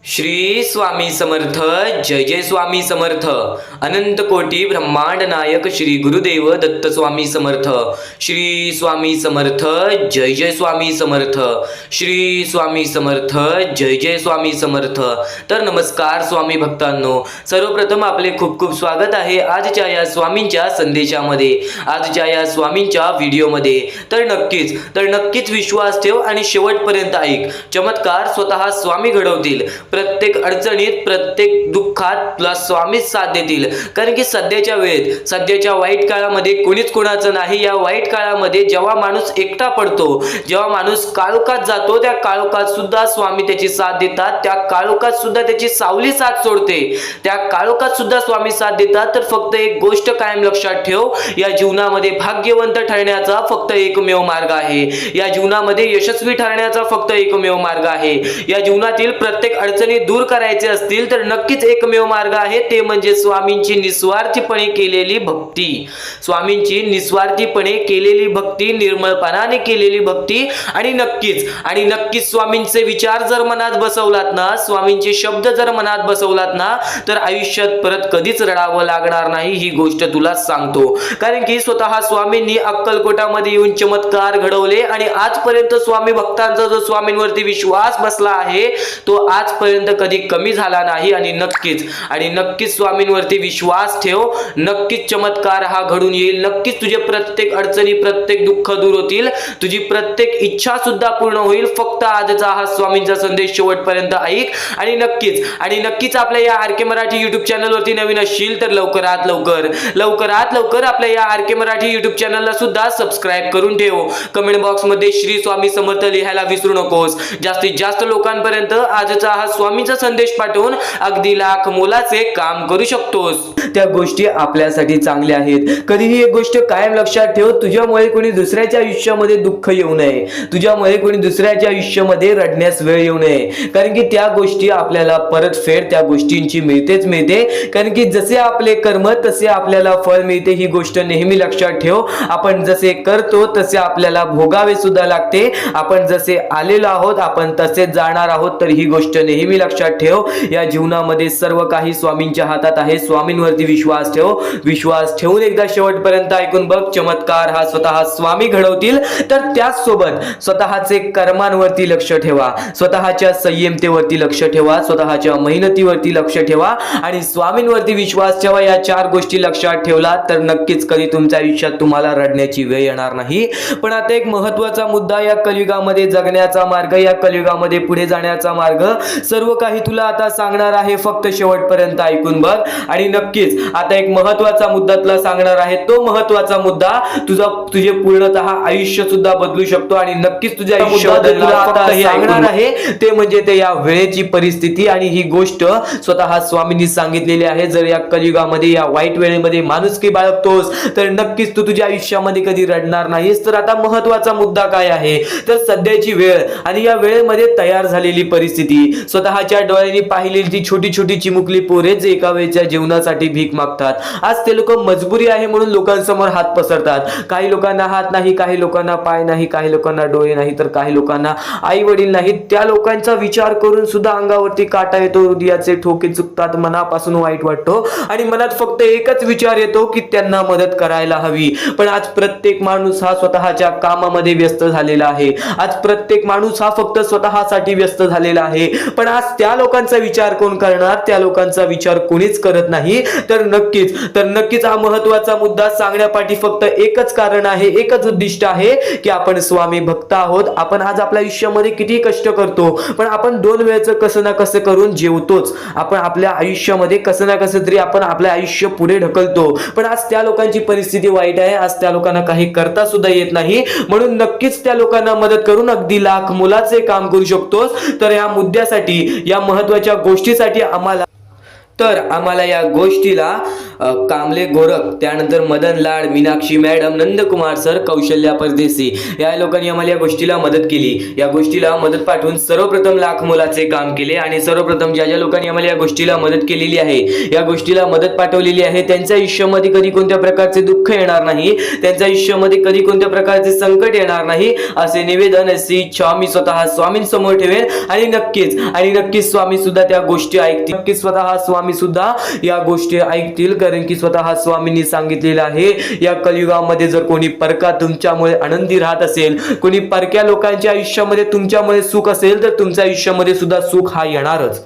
श्री स्वामी समर्थ। जय जय स्वामी समर्थ। अनंत कोटी ब्रह्मांड नायक श्री गुरुदेव दत्त स्वामी समर्थ। श्री स्वामी समर्थ। जय जय स्वामी समर्थ। श्री स्वामी समर्थ। जय जय स्वामी समर्थ। तर नमस्कार स्वामी भक्तांनो, सर्वप्रथम आपले खूप खूप स्वागत आहे आजच्या या स्वामींच्या संदेशामध्ये, आजच्या या स्वामींच्या व्हिडिओमध्ये। तर नक्कीच विश्वास ठेव आणि शेवटपर्यंत ऐक। चमत्कार स्वतः स्वामी घडवतील। प्रत्येक अडचणीत, प्रत्येक दुःखात तुला स्वामीच साथ देतील। कारण की सध्याच्या वेळेत, सध्याच्या वाईट काळामध्ये कोणीच कोणाचं नाही। या वाईट काळामध्ये जेव्हा माणूस एकटा पडतो, जेव्हा माणूस काळोखात जातो, त्या काळोखात सुद्धा स्वामी त्याची साथ देतात। त्या काळोखात सुद्धा त्याची सावली साथ सोडते। त्या काळोखात सुद्धा स्वामी साथ देतात। तर फक्त एक गोष्ट कायम लक्षात ठेव, या जीवनामध्ये भाग्यवंत ठरण्याचा फक्त एकमेव मार्ग आहे। या जीवनामध्ये यशस्वी ठरण्याचा फक्त एकमेव मार्ग आहे। या जीवनातील प्रत्येक अडचणी दूर करायचे असतील तर नक्कीच एकमेव मार्ग आहे, ते म्हणजे स्वामींची निस्वार्थीपणे केलेली भक्ती। स्वामींची निस्वार्थीपणे केलेली भक्ती, निर्मळपणाने केलेली भक्ती। आणि नक्कीच स्वामींचे विचार जर मनात बसवलात ना, स्वामींचे शब्द जर मनात बसवलात ना, तर आयुष्यात परत कधीच रडावं लागणार नाही, ही गोष्ट तुला सांगतो। कारण की स्वतः स्वामींनी अक्कलकोटामध्ये येऊन चमत्कार घडवले आणि आजपर्यंत स्वामी भक्तांचा जो स्वामींवरती विश्वास बसला आहे तो आजपर्यंत कधी कमी झाला नाही। आणि नक्कीच स्वामींवरती विश्वास ठेव। नक्कीच चमत्कार हा घडून येईल। नक्कीच तुझे प्रत्येक अडचणी, प्रत्येक दुःख दूर होतील। तुझी प्रत्येक इच्छा सुद्धा पूर्ण होईल। फक्त आजचा हा स्वामींचा संदेश शेवटपर्यंत ऐक। आणि नक्कीच आपल्या या आर के मराठी युट्यूब चॅनलवरती नवीन असशील तर लवकरात लवकर आपल्या या आर के मराठी युट्यूब चॅनलला सुद्धा सबस्क्राइब करून ठेव। कमेंट बॉक्स मध्ये श्री स्वामी समर्थ लिहायला विसरू नकोस। जास्तीत जास्त लोकांपर्यंत आजचा हा स्वामींचा संदेश पाठवून अगदी लाख मोलाचे काम करू शकतोस। त्या गोष्टी आपल्यासाठी चांगल्या आहेत। कधीही एक गोष्ट कायम लक्षात ठेव, तुझ्यामुळे कोणी दुसऱ्याच्या आयुष्यामध्ये दुःख येऊ नये, तुझ्यामुळे कोणी दुसऱ्याच्या आयुष्यामध्ये रडण्यास वेळ येऊ नये। कारण की त्या गोष्टी आपल्याला परतफेड त्या गोष्टींची मिळते। कारण की जसे आपले कर्म तसे आपल्याला फळ मिळते, ही गोष्ट नेहमी लक्षात ठेव। आपण जसे करतो तसे आपल्याला भोगावे सुद्धा लागते। आपण जसे आलेलो आहोत आपण तसेच जाणार आहोत, तर ही गोष्ट नेहमी लक्षात ठेव। या जीवनामध्ये सर्व काही स्वामींच्या हातात आहे। स्वामींवरती विश्वास ठेव। विश्वास ठेवून एकदा शेवटपर्यंत ऐकून बघ, चमत्कार हा स्वतः स्वामी घडवतील। तर त्याच सोबत स्वतःचे कर्मांवरती लक्ष ठेवा, स्वतःच्या संयमतेवरती लक्ष ठेवा, स्वतःच्या मेहनतीवरती लक्ष ठेवा आणि स्वामींवरती विश्वास ठेवा। या चार गोष्टी लक्षात ठेवला तर नक्कीच कधी तुमच्या आयुष्यात तुम्हाला रडण्याची वेळ येणार नाही। पण आता एक महत्त्वाचा मुद्दा, या कलियुगामध्ये जगण्याचा मार्ग, या कलियुगामध्ये पुढे जाण्याचा मार्ग, सर्व काही तुला आता सांगणार आहे। फक्त शेवटपर्यंत ऐकून बघ। आणि नक्कीच आता एक महत्त्वाचा मुद्दा तुला सांगणार आहे। तो महत्त्वाचा मुद्दा तुझे पूर्णतः आयुष्य सुद्धा बदलू शकतो। आणि नक्कीच तुझ्या आयुष्यात तुला आता सांगणार आहे ते म्हणजे ते या वेळेची परिस्थिती। आणि ही गोष्ट स्वतः स्वामींनी सांगितलेली आहे। जर या कलियुगामध्ये, या वाईट वेळेमध्ये माणुसकी बाळगतोस तर नक्कीच तू तुझ्या आयुष्यामध्ये कधी रडणार नाहीस। तर आता महत्त्वाचा मुद्दा काय आहे, तर सध्याची वेळ आणि या वेळेमध्ये तयार झालेली परिस्थिती। स्वतःच्या डोळ्यांनी पाहिलेली ती छोटी छोटी चिमुकली पोरे जे एका वेळच्या जेवणासाठी भीक मागतात। आज ते लोक मजबुरी आहे म्हणून लोकांसमोर हात पसरतात। काही लोकांना हात नाही, काही लोकांना पाय नाही, काही लोकांना डोळे नाही, तर काही लोकांना आई वडील नाहीत। त्या लोकांचा विचार करून सुद्धा अंगावरती काटा येतो, हृदयाचे ठोके चुकतात, मनापासून वाईट वाटतो आणि मनात फक्त एकच विचार येतो की त्यांना मदत करायला हवी। पण आज प्रत्येक माणूस हा स्वतःच्या कामामध्ये व्यस्त झालेला आहे। आज प्रत्येक माणूस हा फक्त स्वतःसाठी व्यस्त झालेला आहे। पण आज त्या लोकांचा विचार कोण करणार, त्या लोकांचा विचार कोणीच करत नाही। तर नक्कीच हा महत्त्वाचा मुद्दा सांगण्यापाठी फक्त एकच कारण आहे, एकच उद्दिष्ट आहे की आपण स्वामी भक्त आहोत। आपण आज आपल्या आयुष्यामध्ये किती कष्ट करतो, पण आपण दोन वेळेचं कसं ना कसं करून जेवतोच। आपण आपल्या आयुष्यामध्ये कसं ना कसं तरी आपण आपलं आयुष्य पुढे ढकलतो। पण आज त्या लोकांची परिस्थिती वाईट आहे। आज त्या लोकांना काही करता सुद्धा येत नाही। म्हणून नक्कीच त्या लोकांना मदत करून अगदी लाख मोलाचे काम करू शकतोस। तर या मुद्द्यासाठी, या महत्त्वाच्या गोष्टीसाठी आम्हाला तर आम्हाला या गोष्टीला कामले गोरख, त्यानंतर मदन लाड, मीनाक्षी मॅडम, नंदकुमार सर, कौशल्या परदेशी या लोकांनी आम्हाला या गोष्टीला मदत केली. या गोष्टीला मदत पाठवून सर्वप्रथम लाख मोलाचे काम केले आणि सर्वप्रथम ज्या ज्या लोकांनी आम्हाला या गोष्टीला मदत केलेली आहे, या गोष्टीला मदत पाठवलेली आहे, त्यांच्या आयुष्यामध्ये कधी कोणत्या प्रकारचे दुःख येणार नाही, त्यांच्या आयुष्यामध्ये कधी कोणत्या प्रकारचे संकट येणार नाही असे निवेदन, अशी इच्छा मी स्वतः स्वामींसमोर ठेवेन. आणि नक्कीच स्वामी सुद्धा त्या गोष्टी ऐकतील. नक्कीच स्वतः स्वामी सुद्धा या गोष्टी ऐकतील, कारण की स्वतः स्वामींनी सांगितलेलं आहे, या कलियुगामध्ये जर कोणी परका तुमच्यामुळे आनंदी राहत असेल, कोणी परक्या लोकांच्या आयुष्यामध्ये तुमच्यामुळे सुख असेल, तर तुमच्या आयुष्यामध्ये सुद्धा सुख हा येणारच.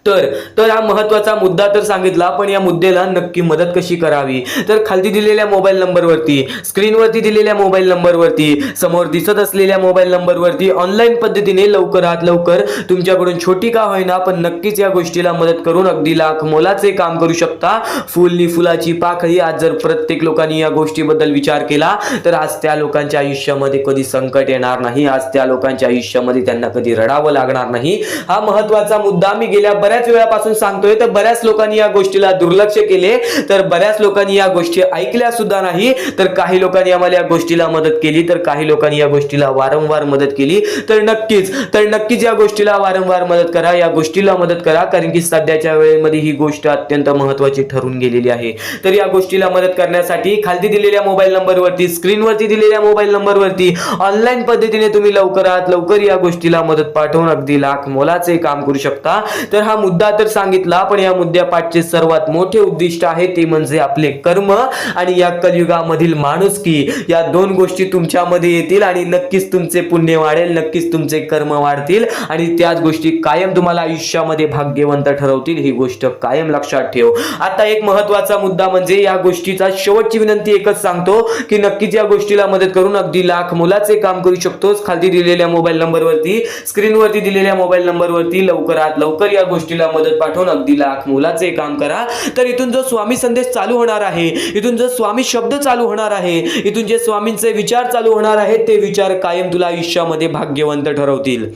तर हा महत्वाचा मुद्दा तर सांगितला, पण या मुद्द्याला नक्की मदत कशी करावी, तर खाली दिलेल्या मोबाईल नंबरवरती, स्क्रीनवरती दिलेल्या मोबाईल नंबरवरती, समोर दिसत असलेल्या मोबाईल नंबरवरती ऑनलाईन पद्धतीने लवकरात लवकर तुमच्याकडून छोटी का होईना पण नक्कीच या गोष्टीला मदत करून अगदी लाख मोलाचे काम करू शकता. फुलनी फुलाची पाकळी. आज जर प्रत्येक लोकांनी या गोष्टीबद्दल विचार केला तर आज त्या लोकांच्या आयुष्यामध्ये कधी संकट येणार नाही, आज त्या लोकांच्या आयुष्यामध्ये त्यांना कधी रडावं लागणार नाही. हा महत्वाचा मुद्दा मी गेल्या बऱ्याच वेळापासून सांगतोय. तर बऱ्याच लोकांनी या गोष्टीला दुर्लक्ष केले, तर बऱ्याच लोकांनी या गोष्टी ऐकल्या सुद्धा नाही, तर काही लोकांनी आम्हाला या गोष्टीला मदत केली, तर काही लोकांनी या गोष्टीला वारंवार मदत केली. तर नक्कीच या गोष्टीला वारंवार मदत करा, या गोष्टीला मदत करा, कारण की सध्याच्या वेळेमध्ये ही गोष्ट अत्यंत महत्त्वाची ठरून गेलेली आहे. तर या गोष्टीला मदत करण्यासाठी खाली दिलेल्या मोबाईल नंबरवरती, स्क्रीनवरती दिलेल्या मोबाईल नंबरवरती ऑनलाईन पद्धतीने तुम्ही लवकरात लवकर या गोष्टीला मदत पाठवून अगदी लाख मोलाचे काम करू शकता. तर हा मुद्दा तर सांगितला, पण या मुद्द्यापाठचे सर्वात मोठे उद्दिष्ट आहे ते म्हणजे आपले कर्म आणि या कलियुगामधील माणुसकी. या दोन गोष्टी तुमच्यामध्ये येतील आणि नक्कीच तुमचे पुण्य वाढेल, नक्कीच तुमचे कर्म वाढतील आणि त्याच गोष्टी कायम तुम्हाला आयुष्यामध्ये भाग्यवंत ठरवतील. ही गोष्ट कायम लक्षात ठेव. आता एक महत्वाचा मुद्दा म्हणजे या गोष्टीचा शेवटची विनंती एकच सांगतो की नक्कीच या गोष्टीला मदत करून अगदी लाख मोलाचे काम करू शकतोस. खाली दिलेल्या मोबाईल नंबरवरती, स्क्रीनवरती दिलेल्या मोबाईल नंबरवरती लवकरात लवकर या गोष्टीला मदत पाठवून अगदी लाख मोलाचे काम करा. तर इथून जो स्वामी संदेश चालू होणार आहे, इथून जो स्वामी शब्द चालू होणार आहे, इथून जे स्वामींचे विचार चालू होणार आहेत, ते विचार कायम तुला आयुष्यामध्ये भाग्यवंत ठरवतील.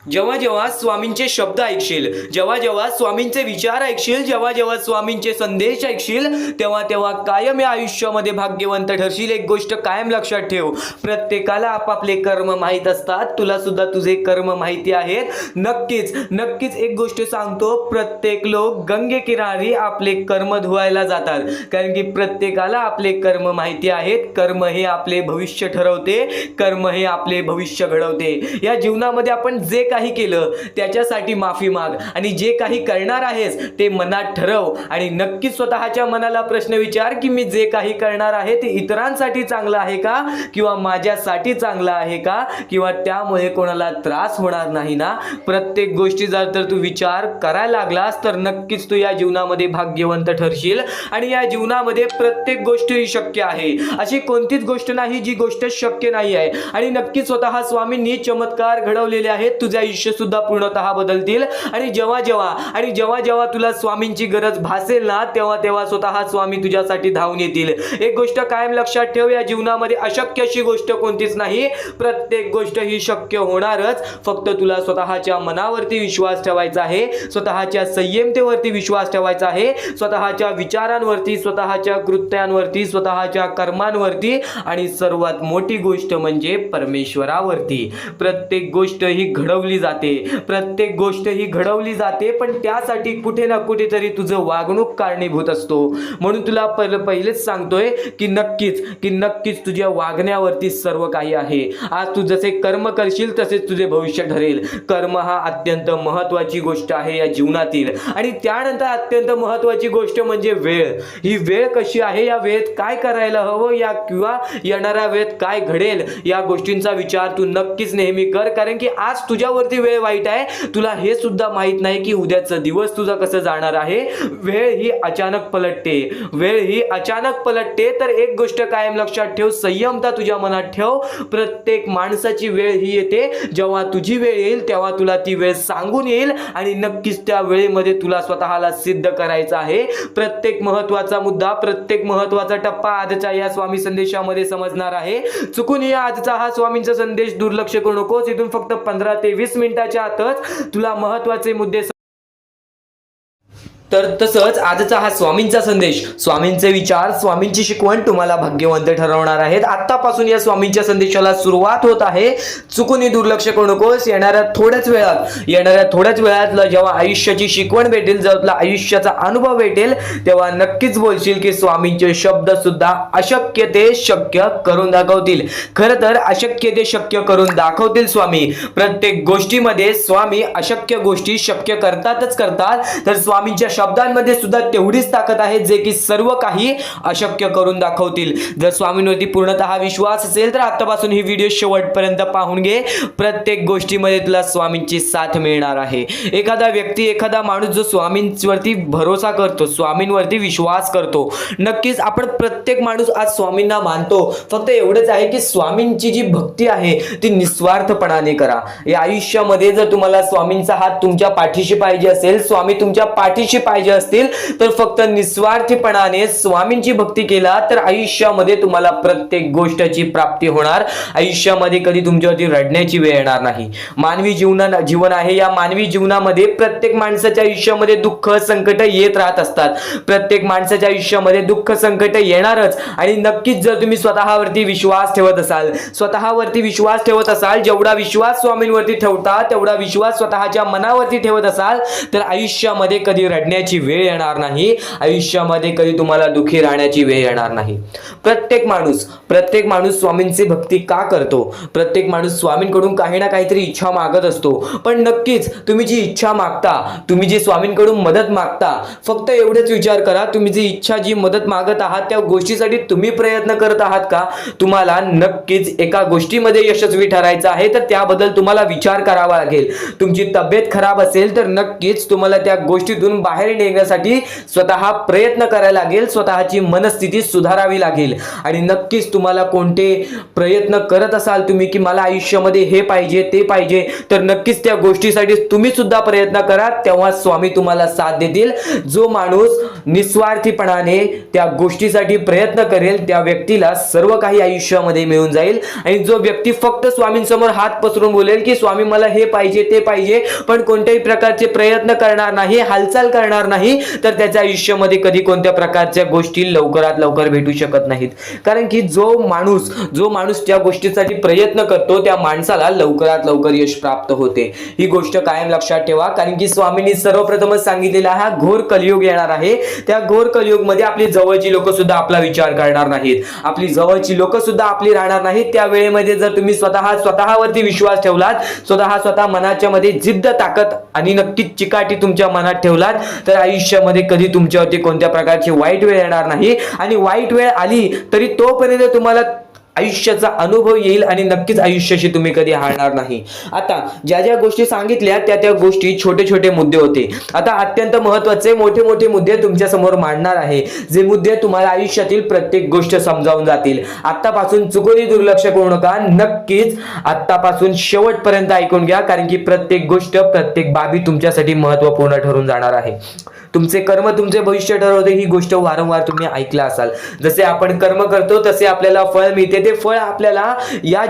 जेव्हा जेव्हा स्वामींचे शब्द ऐकशील, जेव्हा जेव्हा स्वामींचे विचार ऐकशील, जेव्हा जेव्हा स्वामींचे संदेश ऐकशील, तेव्हा तेव्हा कायम या आयुष्यामध्ये भाग्यवंत ठरशील. एक गोष्ट कायम लक्षात ठेव, प्रत्येकाला आपापले कर्म माहीत असतात. तुला सुद्धा तुझे कर्म माहिती आहेत. नक्कीच एक गोष्ट सांगतो, प्रत्येक लोक गंगे किनारी आपले कर्म धुवायला जातात, कारण की प्रत्येकाला आपले कर्म माहिती आहेत. कर्म हे आपले भविष्य ठरवते, कर्म हे आपले भविष्य घडवते. या जीवनामध्ये आपण जे काही केलं त्याच्यासाठी माफी माग आणि जे काही करणार आहेस ते मनात ठरव आणि नक्कीच स्वतःच्या मनाला प्रश्न विचार की मी जे काही करणार आहे ते इतरांसाठी चांगलं आहे का, किंवा माझ्यासाठी चांगलं आहे का, किंवा त्यामुळे कोणाला त्रास होणार नाही ना. प्रत्येक गोष्टी जर तू विचार करायला लागलास तर नक्कीच तू या जीवनामध्ये भाग्यवंत ठरशील आणि या जीवनामध्ये प्रत्येक गोष्ट ही शक्य आहे. अशी कोणतीच गोष्ट नाही जी गोष्ट शक्य नाही आहे. आणि नक्कीच स्वतः स्वामींनी चमत्कार घडवलेले आहेत. तुझे आयुष्य सुद्धा पूर्णतः बदलतील आणि जेव्हा जेव्हा तुला स्वामींची गरज भासेल ना, तेव्हा स्वतः स्वामी तुझ्यासाठी धावून येतील. एक गोष्ट कायम लक्षात ठेव, या जीवनामध्ये अशक्य अशी गोष्ट कोणतीच नाही. प्रत्येक गोष्ट ही शक्य होणारच. फक्त तुला स्वतःच्या मनावरती विश्वास ठेवायचा आहे, स्वतःच्या संयमतेवरती विश्वास ठेवायचा आहे, स्वतःच्या विचारांवरती, स्वतःच्या कृत्यांवरती, स्वतःच्या कर्मांवरती आणि सर्वात मोठी गोष्ट म्हणजे परमेश्वरावरती. प्रत्येक गोष्ट ही प्रत्येक गोष्ट ही घडवली जाते, पण त्यासाठी कुठे ना कुठेतरी तुझं वागणूक कारणीभूत असतो. म्हणून तुला पहिलेच सांगतोय की नक्कीच तुझ्या वागण्यावरती सर्व काही आहे. आज तू जसे कर्म करशील तसेच तुझे भविष्य ठरेल. कर्म हा अत्यंत महत्वाची गोष्ट आहे या जीवनातील. आणि त्यानंतर अत्यंत महत्वाची गोष्ट म्हणजे वेळ. ही वेळ कशी आहे, या वेळेत काय करायला हवं, या किंवा येणाऱ्या वेळेत काय घडेल, या गोष्टींचा विचार तू नक्कीच नेहमी कर. कारण की आज तुझ्यावरती वेळ वाईट आहे, तुला हे सुद्धा माहित नाही की उद्याचा दिवस तुझा कसं जाणार आहे. वेळ ही अचानक पलटते. तर एक गोष्ट कायम लक्षात ठेव, संयमता तुझ्या मनात ठेव. प्रत्येक माणसाची वेळ ही येते, जेव्हा तुझी वेळ येईल तेव्हा तुला ती वेळ सांगून येईल आणि नक्कीच त्या वेळेमध्ये तुला स्वतःला सिद्ध करायचं आहे. प्रत्येक महत्वाचा मुद्दा, प्रत्येक महत्वाचा टप्पा आजच्या या स्वामी संदेशामध्ये समजणार आहे. चुकून या आजचा हा स्वामींचा संदेश दुर्लक्ष करू नकोस. इथून फक्त 15 ते 20 मिनिटाच्या आतच तुला महत्वाचे मुद्दे तर तसंच आजचा हा स्वामींचा संदेश, स्वामींचे विचार, स्वामींची शिकवण तुम्हाला भाग्यवंत ठरवणार आहेत. आतापासून या स्वामींच्या संदेशाला सुरुवात होत आहे. चुकून दुर्लक्ष करू नकोस. येणाऱ्या थोड्याच वेळात जेव्हा आयुष्याची शिकवण भेटेल, जेव्हा तुला आयुष्याचा अनुभव भेटेल, तेव्हा नक्कीच बोलशील की स्वामींचे शब्द सुद्धा अशक्य ते शक्य करून दाखवतील. खरं तर अशक्य ते शक्य करून दाखवतील स्वामी. प्रत्येक गोष्टीमध्ये स्वामी अशक्य गोष्टी शक्य करतातच करतात. तर स्वामींच्या शब्दांमध्ये सुद्धा तेवढीच ताकद आहे जे की सर्व काही अशक्य करून दाखवतील. जर स्वामींवरती पूर्णतः विश्वास असेल तर आतापासून ही व्हिडिओ शेवटपर्यंत पाहून घे. प्रत्येक गोष्टीमध्ये तुला स्वामींची साथ मिळणार आहे. एखादा व्यक्ती, एखादा माणूस जो स्वामींवरती भरोसा करतो, स्वामींवरती विश्वास करतो, नक्कीच आपण प्रत्येक माणूस आज स्वामींना मानतो. फक्त एवढंच आहे की स्वामींची जी भक्ती आहे ती निस्वार्थपणाने करा. या आयुष्यामध्ये जर तुम्हाला स्वामींचा हात तुमच्या पाठीशी पाहिजे असेल, स्वामी तुमच्या पाठीशी पाहिजे असतील, तर फक्त निस्वार्थीपणाने स्वामींची भक्ती केला तर आयुष्यामध्ये तुम्हाला प्रत्येक गोष्टीची प्राप्ती होणार. आयुष्यामध्ये कधी तुमच्यावरती रडण्याची वेळ येणार नाही. मानवी जीवन आहे. या मानवी जीवनामध्ये प्रत्येक माणसाच्या आयुष्यामध्ये दुःख, संकट येत राहत असतात. प्रत्येक माणसाच्या आयुष्यामध्ये दुःख, संकट येणारच. आणि नक्कीच जर तुम्ही स्वतःवरती विश्वास ठेवत असाल, जेवढा विश्वास स्वामींवरती ठेवता तेवढा विश्वास स्वतःच्या मनावरती ठेवत असाल, तर आयुष्यामध्ये कधी रडण्याची वेळ येणार नाही. आयुष्यामध्ये कधी तुम्हाला दुःखी राहण्याची वेळ येणार नाही. प्रत्येक माणूस स्वामींची भक्ती का करतो? प्रत्येक माणूस स्वामींकडून काही ना काहीतरी इच्छा मागत असतो. पण नक्कीच तुम्ही जी इच्छा मागता, तुम्ही जी स्वामींकडून मदत मागता, फक्त एवढेच विचार करा, तुम्ही जी इच्छा, जी मदत मागत आहात त्या गोष्टीसाठी तुम्ही प्रयत्न करत आहात का? तुम्हाला नक्कीच एका गोष्टीमध्ये यशस्वी ठरायचं आहे, तर त्याबद्दल तुम्हाला विचार करावा लागेल. तुमची तब्येत खराब असेल तर नक्कीच तुम्हाला त्या गोष्टीतून बाहेर निघण्यासाठी स्वतः प्रयत्न करायला लागेल. स्वतःची मनस्थिती सुधारावी लागेल. आणि नक्कीच तुम्हाला कोणते प्रयत्न करत असाल तुम्ही की मला आयुष्यामध्ये हे पाहिजे, ते पाहिजे, तर नक्कीच त्या गोष्टीसाठी तुम्ही सुद्धा प्रयत्न करा. तेव्हा स्वामी तुम्हाला साथ देतील. जो माणूस निस्वार्थीपणाने त्या गोष्टीसाठी प्रयत्न करेल त्या व्यक्तीला सर्व काही आयुष्यामध्ये मिळून जाईल. आणि जो व्यक्ती फक्त स्वामींसमोर हात पसरून बोलेल की स्वामी मला हे पाहिजे, ते पाहिजे, पण कोणत्याही प्रकारचे प्रयत्न करणार नाही, हालचाल करणार नाही, तर त्याच्या आयुष्यामध्ये कधी कोणत्या प्रकारच्या गोष्टी लवकरात लवकर भेटू शकत नाहीत. कारण की जो माणूस त्या गोष्टीसाठी प्रयत्न करतो त्या माणसाला लवकरात लवकर यश प्राप्त होते. ही गोष्ट कायम लक्षात ठेवा. कारण की स्वामींनी सर्वप्रथमच सांगितलेला हा घोर कलियुग येणार आहे. त्या घोर कलियुगमध्ये आपली जवळची लोक सुद्धा आपला विचार करणार नाहीत, आपली जवळची लोक सुद्धा आपली राहणार नाहीत. त्या वेळेमध्ये जर तुम्ही स्वतःवरती विश्वास ठेवलात, स्वतः मनाच्या मध्ये जिद्द, ताकद आणि नक्कीच चिकाटी तुमच्या मनात ठेवलात, तर आयुष्यामध्ये कधी तुमच्यावरती कोणत्या प्रकारची वाईट वेळ येणार नाही. आणि वाईट वेळ आली तरी तोपर्यंत तुम्हाला आयुष्याचा अनुभव येईल आणि नक्कीच आयुष्याशी तुम्ही कधी हारणार नाही. आता ज्या गोष्टी सांगितल्या त्या गोष्टी छोटे मुद्दे होते. आता अत्यंत महत्त्वाचे मोठे मुद्दे तुमच्या समोर मांडणार आहे, जे मुद्दे तुम्हाला आयुष्यातील प्रत्येक गोष्ट समजावून जातील. आतापासून चुकूनही दुर्लक्ष करू नका. नक्कीच आतापासून शेवटपर्यंत ऐकून घ्या. कारण की प्रत्येक गोष्ट, प्रत्येक बाबी तुमच्यासाठी महत्त्वपूर्ण ठरून जाणार आहे. तुमचे कर्म तुमचे भविष्य ठरवते. ही गोष्ट वारंवार तुम्ही ऐकला असाल. जसे आपण कर्म करतो तसे आपल्याला फळ मिळते. ते फळ आपल्याला या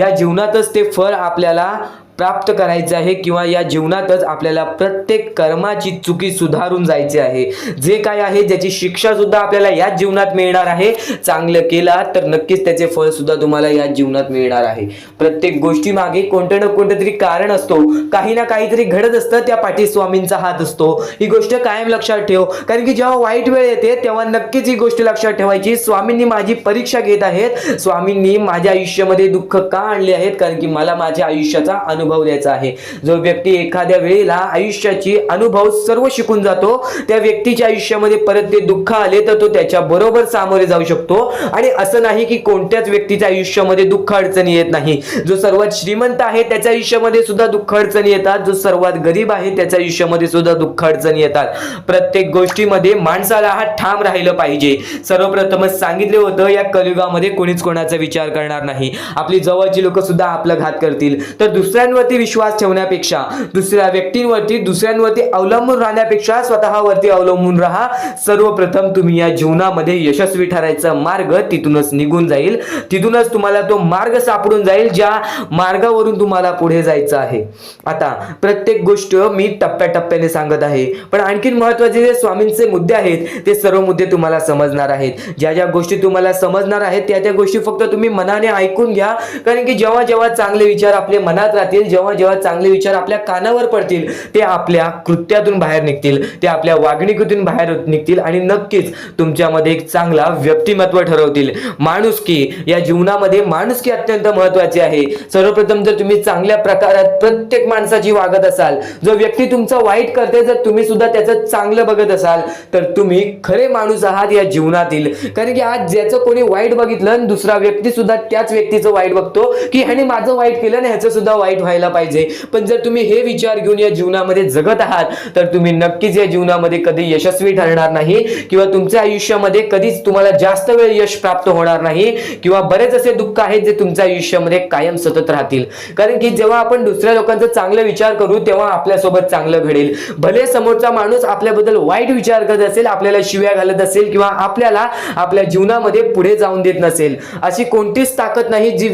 जीवनातच ते फळ आपल्याला प्राप्त करायचे आहे, किंवा या जीवनातच आपल्याला प्रत्येक कर्माची चुकी सुधारून जायचे आहे. जे काय आहे ज्याची शिक्षा सुद्धा आपल्याला या जीवनात मिळणार आहे. चांगलं केला तर नक्कीच त्याचे फळ सुद्धा तुम्हाला या जीवनात मिळणार आहे. प्रत्येक गोष्टी मागे कोणतं ना कोणतं तरी कारण असतो, काही ना काहीतरी घडत असतं, त्या पाठी स्वामींचा हात असतो. ही गोष्ट कायम लक्षात ठेव. कारण की जेव्हा वाईट वेळ येते तेव्हा नक्कीच ही गोष्ट लक्षात ठेवायची, स्वामींनी माझी परीक्षा घेत आहेत, स्वामींनी माझ्या आयुष्यामध्ये दुःख का आणले आहेत, कारण की मला माझ्या आयुष्याचा अनुभव द्यायचा आहे. जो व्यक्ती एखाद्या वेळेला आयुष्याची अनुभव सर्व शिकून जातो, त्या व्यक्तीच्या आयुष्यामध्ये परत ते दुःख आले तर तो त्याच्या बरोबर सामोरे जाऊ शकतो. आणि असं नाही की कोणत्याच व्यक्तीच्या आयुष्यामध्ये दुःख अडचणी येत नाही. जो सर्वात श्रीमंत आहे त्याच्या आयुष्यामध्ये सुद्धा दुःख अडचणी येतात, जो सर्वात गरीब आहे त्याच्या आयुष्यामध्ये सुद्धा दुःख अडचणी येतात. प्रत्येक गोष्टीमध्ये माणसाला हा ठाम राहिलं पाहिजे. सर्वप्रथमच सांगितले होतं, या कलियुगामध्ये कोणीच कोणाचा विचार करणार नाही. आपली जवळची लोक सुद्धा आपला घात करतील. तर दुसऱ्यांवर दुसऱ्यांवरती विश्वास ठेवण्यापेक्षा, दुसऱ्यांवरती अवलंबून राहण्यापेक्षा स्वतःवरती अवलंबून राहा. सर्वप्रथम तुम्ही या जीवनामध्ये यशस्वी ठरायचा मार्ग तिथूनच निघून जाईल, तिथूनच तुम्हाला तो मार्ग सापडून जाईल ज्या मार्गावरून तुम्हाला पुढे जायचं आहे. आता प्रत्येक गोष्ट मी टप्प्याटप्प्याने सांगत आहे, पण आणखीन महत्त्वाचे जे स्वामींचे मुद्दे आहेत ते सर्व मुद्दे तुम्हाला समजणार आहेत. ज्या ज्या गोष्टी तुम्हाला समजणार आहेत त्या गोष्टी फक्त तुम्ही मनाने ऐकून घ्या. कारण की जेव्हा जेव्हा चांगले विचार आपल्या मनात राहतील, जेव्हा जेव्हा चांगले विचार आपल्या कानावर पडतील, ते आपल्या कृत्यातून बाहेर निघतील, ते आपल्या वागणुकीतून बाहेर निघतील आणि नक्कीच तुमच्यामध्ये एक चांगला व्यक्तिमत्व ठरवतील. माणुसकी, या जीवनामध्ये माणुसकी अत्यंत महत्त्वाची आहे. सर्वप्रथम जर तुम्ही चांगल्या प्रकारात प्रत्येक माणसाची वागत असाल, जो व्यक्ती तुमचा वाईट करते जर तुम्ही सुद्धा त्याचं चांगलं बघत असाल, तर तुम्ही खरे माणूस आहात या जीवनातील. कारण की आज ज्याचं कोणी वाईट बघितलं, दुसरा व्यक्ती सुद्धा त्याच व्यक्तीचं वाईट बघतो की ह्याने माझं वाईट केलं आणि ह्याचं सुद्धा वाईट व्हायला पाहिजे. पण जर तुम्ही हे विचार घेऊन या जीवनामध्ये जगत आहात तर तुम्ही नक्कीच या जीवनामध्ये कधी यशस्वी ठरणार नाही, किंवा तुमच्या आयुष्यामध्ये कधीच तुम्हाला जास्त वेळ यश प्राप्त होणार नाही, किंवा बरेच असे दुःख आहेत जे तुमच्या आयुष्यामध्ये कायम सतत राहतील. कारण की जेव्हा आपण दुसऱ्या लोकांचा चांगला विचार करू तेव्हा आपल्यासोबत चांगलं घडेल. भले समोरचा माणूस आपल्याबद्दल वाईट विचार करत असेल, आपल्याला शिव्या घालत असेल, किंवा आपल्याला आपल्या जीवनामध्ये पुढे जाऊन देत नसेल, अशी कोणतीच ताकद नाही जी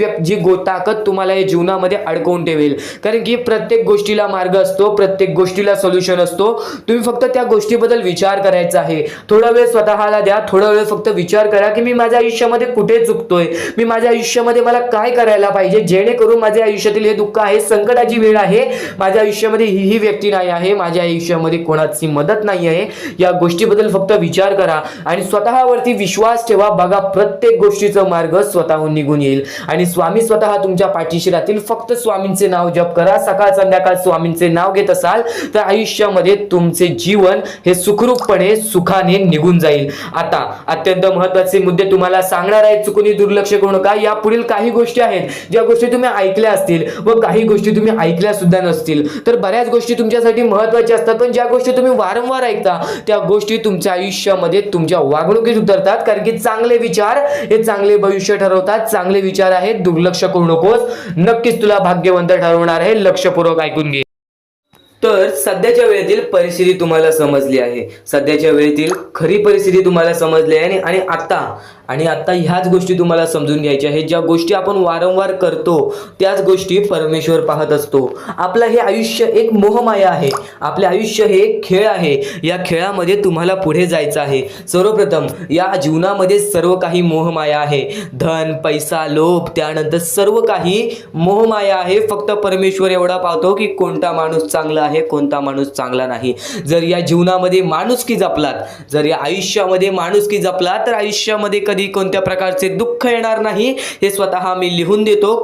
ताकद तुम्हाला या जीवनामध्ये अडकवून ठेवेल. कारण की प्रत्येक गोष्टीला मार्ग असतो, प्रत्येक गोष्टीला सोल्युशन असतो. तुम्ही फक्त त्या गोष्टीबद्दल विचार करायचा आहे. थोडा वेळ स्वतःला द्या, थोडा वेळ फक्त विचार करा की मी माझ्या आयुष्यामध्ये कुठे चुकतोय, मी माझ्या आयुष्यामध्ये मला काय करायला पाहिजे जेणेकरून माझ्या आयुष्यातील हे दुःख आहे, संकटाची वेळ आहे, माझ्या आयुष्यामध्ये ही व्यक्ती नाही आहे, माझ्या आयुष्यामध्ये कोणाची मदत नाही आहे. या गोष्टीबद्दल फक्त विचार करा आणि स्वतःवरती विश्वास ठेवा. बघा प्रत्येक गोष्टीचा मार्ग स्वतःहून निघून येईल आणि स्वामी स्वतः तुमच्या पाठीशी राहतील. फक्त स्वामींचे नाव जप करा. सकाळ संध्याकाळ स्वामींचे नाव घेत असाल तर आयुष्यामध्ये तुमचे जीवन हे सुखरूपपणे सुखाने निघून जाईल. आता अत्यंत महत्त्वाचे मुद्दे तुम्हाला सांगणार आहेत, चुकून दुर्लक्ष करू नका. या पुढील काही गोष्टी आहेत ज्या गोष्टी तुम्ही ऐकल्या असतील व काही गोष्टी तुम्ही ऐकल्या सुद्धा नसतील. तर बऱ्याच गोष्टी तुमच्यासाठी महत्त्वाच्या असतात, पण ज्या गोष्टी तुम्ही वारंवार ऐकता त्या गोष्टी तुमच्या आयुष्यामध्ये तुमच्या वागणुकीत उतरतात. कारण की चांगले विचार हे चांगले भविष्य ठरवतात. चांगले विचार आहेत, दुर्लक्ष करू नकोस. नक्कीच तुला भाग्यवंत ठरवणार आहे. लक्षपूर्वक ऐकून घे. तर सध्याच्या वेळेतील परिस्थिती तुम्हाला समजली आहे, सध्याच्या वेळेतील खरी परिस्थिती तुम्हाला समजली आहे आणि आता ह्याच गोष्टी तुम्हाला समजून घ्यायच्या आहेत. ज्या गोष्टी आपण वारंवार करतो त्याच गोष्टी परमेश्वर पाहत असतो. आपलं हे आयुष्य एक मोहमाया आहे, आपले आयुष्य हे खेळ आहे. या खेळामध्ये तुम्हाला पुढे जायचं आहे. सर्वप्रथम या जीवनामध्ये सर्व काही मोहमाया आहे. धन, पैसा, लोभ, त्यानंतर सर्व काही मोहमाया आहे. फक्त परमेश्वर एवढा पाहतो की कोणता माणूस चांगला आहे, कोणता माणूस चांगला नाही. जर या जीवनामध्ये माणुसकी जपलात, जर या आयुष्यामध्ये माणुसकी जपलात तर आयुष्यामध्ये कधी कोणत्या प्रकारचे दुःख येणार नाही. हे स्वतः मी लिहून देतो.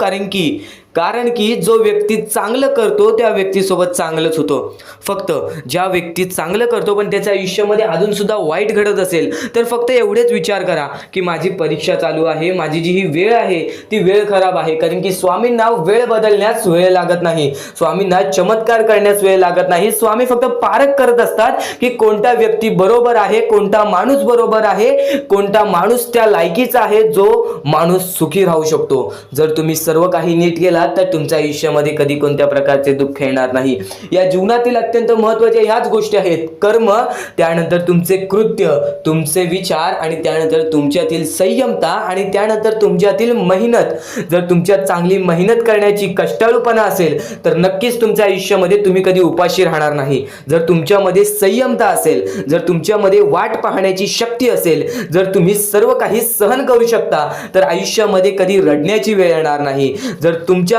कारण की जो व्यक्ती चांगलं करतो त्या व्यक्तीसोबत चांगलंच होतं. फक्त ज्या व्यक्ती चांगलं करतो पण त्याच्या आयुष्यामध्ये अजून सुद्धा वाईट घडत असेल तर फक्त एवढेच विचार करा की माझी परीक्षा चालू आहे, माझी जी ही वेळ आहे ती वेळ खराब आहे. कारण की स्वामींना वेळ बदलण्यास वेळ लागत नाही, स्वामींना चमत्कार करण्यास वेळ लागत नाही. स्वामी फक्त पारख करत असतात की कोणता व्यक्ती बरोबर आहे, कोणता माणूस बरोबर आहे, कोणता माणूस त्या लायकीचा आहे जो माणूस सुखी राहू शकतो. जर तुम्ही सर्व काही नीट केला तर तुमच्या आयुष्यामध्ये कधी कोणत्या प्रकारचे दुःख येणार नाही. या जीवनातील अत्यंत महत्त्वाच्या ह्याच गोष्टी आहेत: कर्म, त्यानंतर तुमचे कृत्य, तुमचे विचार आणि त्यानंतर तुमच्यातील संयमता आणि त्यानंतर तुमच्यातील मेहनत. जर तुमच्यात चांगली मेहनत करण्याची कष्टाळूपणा असेल तर नक्कीच तुमच्या आयुष्यामध्ये तुम्ही कधी उपाशी राहणार नाही. जर तुमच्यामध्ये संयमता असेल, जर तुमच्यामध्ये वाट पाहण्याची शक्ती असेल, जर तुम्ही सर्व काही सहन करू शकता तर आयुष्यामध्ये कधी रडण्याची वेळ येणार नाही. जर तुमच्यामध्ये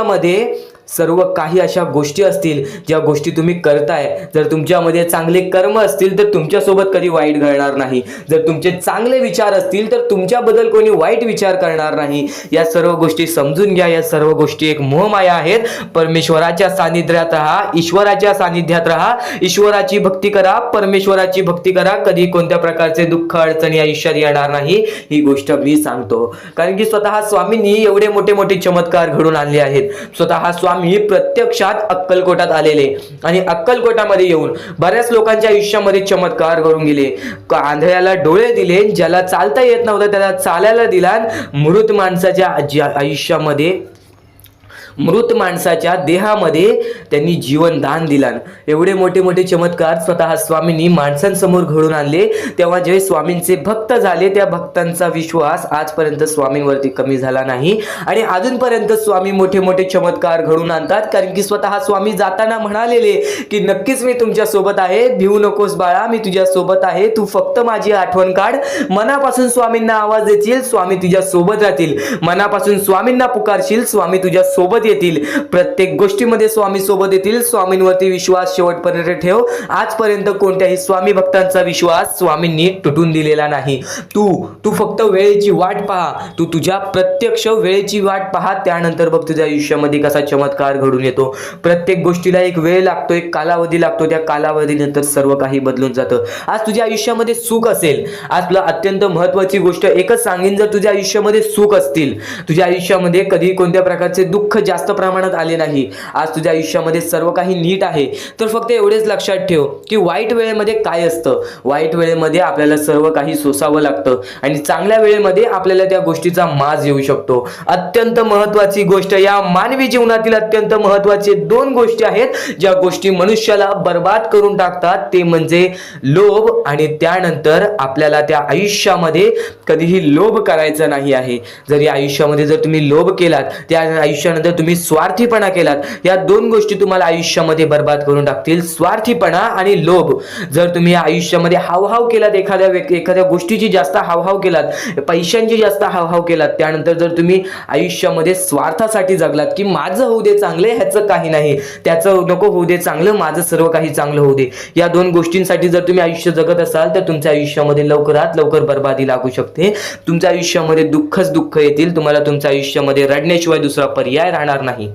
सर्व काही अशा गोष्टी असतील ज्या गोष्टी तुम्ही करताय, जर तुमच्यामध्ये चांगले कर्म असतील तर तुमच्यासोबत कधी वाईट घडणार नाही. जर तुमचे चांगले विचार असतील तर तुमच्याबद्दल कोणी वाईट विचार करणार नाही. या सर्व गोष्टी समजून घ्या. या सर्व गोष्टी एक मोहमाया आहेत. परमेश्वराच्या सानिध्यात राहा, ईश्वराच्या सानिध्यात राहा, ईश्वराची भक्ती करा, परमेश्वराची भक्ती करा. कधी कोणत्या प्रकारचे दुःख अडचणी आयुष्यात येणार नाही. ही गोष्ट मी सांगतो कारण की स्वतः स्वामींनी एवढे मोठे मोठे चमत्कार घडून आणले आहेत. स्वतः स्वामी प्रत्यक्षात अक्कलकोटात आलेले आणि अक्कलकोटामध्ये येऊन बऱ्याच लोकांच्या आयुष्यामध्ये चमत्कार करून गेले. आंधळ्याला डोळे दिले, ज्याला चालता येत नव्हतं त्याला चालायला दिला, मृत माणसाच्या आयुष्यामध्ये मृत माणसाच्या देहामध्ये त्यांनी जीवनदान दिलं. एवढे मोठे मोठे चमत्कार स्वतः स्वामींनी माणसांसमोर घडून आणले. तेव्हा जे स्वामींचे भक्त झाले त्या भक्तांचा विश्वास आजपर्यंत स्वामींवरती कमी झाला नाही आणि अजूनपर्यंत स्वामी मोठे मोठे चमत्कार घडून आणतात. कारण की स्वतः स्वामी जाताना म्हणालेले की नक्कीच मी तुमच्या सोबत आहे, भिवू नकोस बाळा, मी तुझ्या सोबत आहे, तू फक्त माझी आठवण काढ. मनापासून स्वामींना आवाज देशील, स्वामी तुझ्या सोबत राहतील. मनापासून स्वामींना पुकारशील, स्वामी तुझ्या सोबत येतील. प्रत्येक गोष्टीमध्ये स्वामी सोबत येतील. स्वामींवरती विश्वास शेवटपर्यंत ठेव. आजपर्यंत कोणत्याही स्वामी भक्तांचा विश्वास स्वामींनी तुटून दिलेला नाही. तू फक्त वेळेची वाट पहा. तू तुझ्या प्रत्यक्ष वेळेची वाट पहा, त्यानंतर बघ तुझ्या आयुष्यामध्ये कसा चमत्कार घडून येतो. प्रत्येक गोष्टीला एक वेळ लागतो, एक कालावधी लागतो. त्या कालावधीनंतर सर्व काही बदलून जातं. आज तुझ्या आयुष्यामध्ये सुख असेल, आज तुला अत्यंत महत्वाची गोष्ट एकच सांगेन, जर तुझ्या आयुष्यामध्ये सुख असतील, तुझ्या आयुष्यामध्ये कधी कोणत्या प्रकारचे दुःख जास्त प्रमाणात आले नाही, आज तुझ्या आयुष्यामध्ये सर्व काही नीट आहे, तर फक्त एवढेच लक्षात ठेव की वाईट वेळेमध्ये काय असतं. वाईट वेळेमध्ये आपल्याला सर्व काही सोसावं लागतं आणि चांगल्या वेळेमध्ये आपल्याला त्या गोष्टीचा माज येऊ शकतो. अत्यंत महत्वाची गोष्ट, या मानवी जीवनातील अत्यंत महत्वाचे 2 गोष्टी आहेत ज्या गोष्टी मनुष्याला बर्बाद करून टाकतात. ते म्हणजे लोभ आणि त्यानंतर आपल्याला त्या आयुष्यामध्ये कधीही लोभ करायचा नाही आहे. जर या आयुष्यामध्ये जर तुम्ही लोभ केलात, त्या आयुष्यानंतर तुम्ही स्वार्थीपणा केलात, या 2 गोष्टी तुम्हाला आयुष्यामध्ये बर्बाद करून टाकतील. स्वार्थीपणा आणि लोभ. जर तुम्ही या आयुष्यामध्ये हावभाव केलात, एखाद्या गोष्टीची जास्त हावभाव केलात, पैशांची जास्त हावभाव केलात, त्यानंतर जर तुम्ही आयुष्यामध्ये स्वार्थासाठी जगलात की माझं होऊ दे चांगले, ह्याचं काही नाही, त्याचं नको होऊ दे चांगलं, माझं सर्व काही चांगलं होऊ दे, या 2 गोष्टींसाठी जर तुम्ही आयुष्य जगत असाल तर तुमच्या आयुष्यामध्ये लवकरात लवकर बर्बादी लागू शकते. तुमच्या आयुष्यामध्ये दुःखच दुःख येतील. तुम्हाला तुमच्या आयुष्यामध्ये रडण्याशिवाय दुसरा पर्याय राहणार नाही.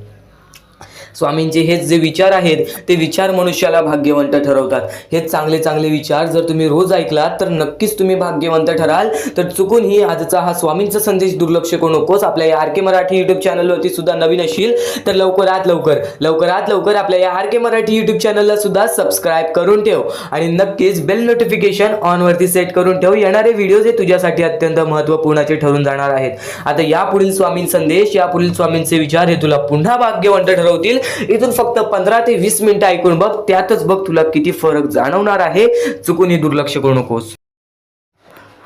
स्वामींचे हेच जे विचार आहेत ते विचार मनुष्याला भाग्यवंत ठरवतात. हे चांगले चांगले विचार जर तुम्ही रोज ऐकलात तर नक्कीच तुम्ही भाग्यवंत ठराल. तर चुकूनही आजचा हा स्वामींचा संदेश दुर्लक्ष करू नकोस. आपल्या या आर के मराठी युट्यूब चॅनलवरती सुद्धा नवीन असशील तर लवकरात लवकर आपल्या या आर के मराठी युट्यूब चॅनलला सुद्धा सबस्क्राईब करून ठेव आणि नक्कीच बेल नोटिफिकेशन ऑन वरती सेट करून ठेव. येणारे व्हिडिओज हे तुझ्यासाठी अत्यंत महत्त्वपूर्णाचे ठरून जाणार आहेत. आता यापुढील स्वामीं संदेश, यापुढील स्वामींचे विचार हे तुला पुन्हा भाग्यवंत ठरवतील. इथून फक्त 15 ते 20 मिनिटं ऐकून बघ, त्यातच बघ तुला किती फरक जाणवणार आहे. चुकूनही दुर्लक्ष करू नकोस.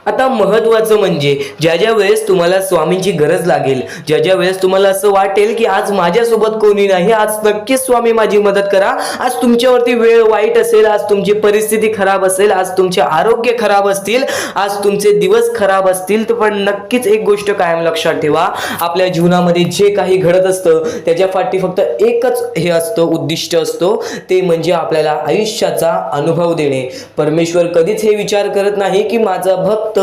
आता महत्त्वाचं म्हणजे ज्या वेळेस तुम्हाला स्वामींची गरज लागेल, ज्या वेळेस तुम्हाला असं वाटेल की आज माझ्यासोबत कोणी नाही, आज नक्कीच स्वामी माझी मदत करा, आज तुमच्यावरती वेळ वाईट असेल, आज तुमची परिस्थिती खराब असेल, आज तुमचे आरोग्य खराब असतील, आज तुमचे दिवस खराब असतील, तर पण नक्कीच एक गोष्ट कायम लक्षात ठेवा, आपल्या जीवनामध्ये जे काही घडत असतं त्याच्या पाठी फक्त एकच हे असतं, उद्दिष्ट असतो, ते म्हणजे आपल्याला आयुष्याचा अनुभव देणे. परमेश्वर कधीच हे विचार करत नाही की माझा भक्त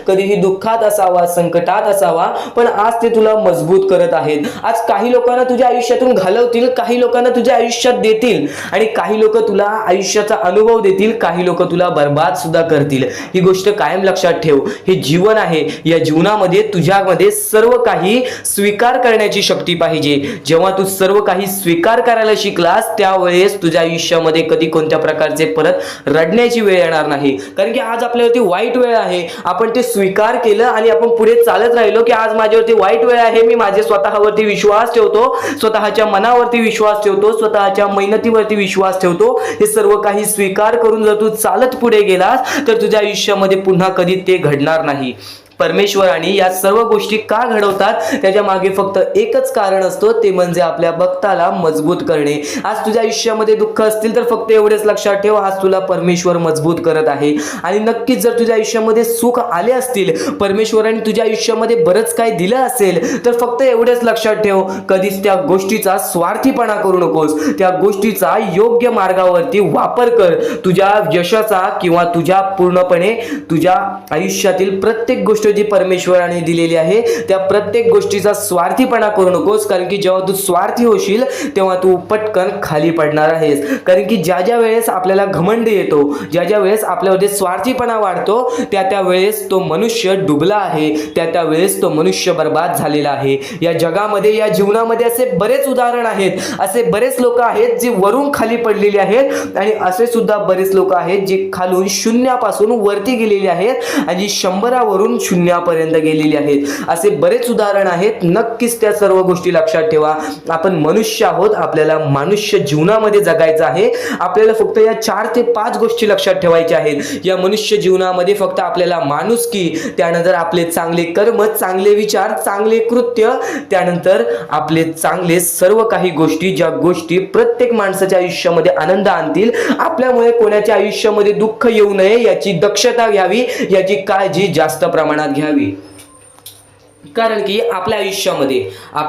कधीही दुःखात असावा, संकटात असावा, पण आज ते तुला मजबूत करत आहेत. आज काही लोकांना तुझ्या आयुष्यातून घालवतील, काही लोकांना तुझ्या आयुष्यात देतील आणि काही लोक तुला आयुष्याचा अनुभव देतील, काही लोक तुला बर्बाद सुद्धा करतील. ही गोष्ट कायम लक्षात ठेव. हे जीवन आहे, या जीवनामध्ये तुझ्यामध्ये सर्व काही स्वीकार करण्याची शक्ती पाहिजे. जेव्हा तू सर्व काही स्वीकार करायला शिकलास त्यावेळेस तुझ्या आयुष्यामध्ये कधी कोणत्या प्रकारचे परत रडण्याची वेळ येणार नाही. कारण की आज आपल्यावरती वाईट वेळ आहे, आपण ते स्वीकार केलं आणि आपण पुढे चालत राहिलो की आज माझ्यावरती वाईट वेळ आहे, मी माझे स्वतःवरती विश्वास ठेवतो, स्वतःच्या मनावरती विश्वास ठेवतो, स्वतःच्या मेहनतीवरती विश्वास ठेवतो. हे सर्व काही स्वीकार करून जर तू चालत पुढे गेलास तर तुझ्या आयुष्यामध्ये पुन्हा कधी ते घडणार नाही. परमेश्वराने या सर्व गोष्टी का घडवतात त्याच्या मागे फक्त एकच कारण असतो, ते म्हणजे आपल्या भक्ताला मजबूत करणे. आज तुझ्या आयुष्यामध्ये दुःख असतील तर फक्त एवढेच लक्षात ठेव, आज तुला परमेश्वर मजबूत करत आहे. आणि नक्कीच जर तुझ्या आयुष्यामध्ये सुख आले असतील, परमेश्वराने तुझ्या आयुष्यामध्ये बरंच काही दिलं असेल, तर फक्त एवढेच लक्षात ठेव, कधीच त्या गोष्टीचा स्वार्थीपणा करू नकोस. त्या गोष्टीचा योग्य मार्गावरती वापर कर. तुझ्या यशाचा किंवा तुझ्या पूर्णपणे तुझ्या आयुष्यातील प्रत्येक गोष्ट जी परमेश्वराने दिलेली आहे त्या प्रत्येक गोष्टीचा स्वार्थीपणा करू नकोस. कारण की जेव्हा तू स्वार्थी होशील तेव्हा तू पटकन खाली पडणार आहेस. कारण की ज्या वेळेस आपल्याला घमंड येतो, ज्या वेळेस आपल्यामध्ये स्वार्थीपणा वाढतो, त्या वेळेस तो मनुष्य डुबला आहे, त्या वेळेस तो मनुष्य बर्बाद झालेला आहे. या जगामध्ये, या जीवनामध्ये असे बरेच उदाहरण आहेत, असे बरेच लोक आहेत जे वरून खाली पडलेले आहेत आणि असे सुद्धा बरेच लोक आहेत जे खालून शून्यापासून वरती गेलेले आहेत आणि 100 वरून शून्यापर्यंत गेलेली आहेत. असे बरेच उदाहरण आहेत. नक्कीच त्या सर्व गोष्टी लक्षात ठेवा. आपण मनुष्य आहोत, आपल्याला मनुष्य जीवनामध्ये जगायचं आहे. आपल्याला फक्त या 4 ते 5 गोष्टी लक्षात ठेवायच्या आहेत. या मनुष्य जीवनामध्ये फक्त आपल्याला माणुसकी, त्यानंतर आपले चांगले कर्म, चांगले विचार, चांगले कृत्य, त्यानंतर आपले चांगले सर्व काही गोष्टी, ज्या गोष्टी प्रत्येक माणसाच्या आयुष्यामध्ये आनंद आणतील, आपल्यामुळे कोणाच्या आयुष्यामध्ये दुःख येऊ नये याची दक्षता घ्यावी, याची काळजी जास्त प्रमाणात घ्यावी. कारण की आपल्या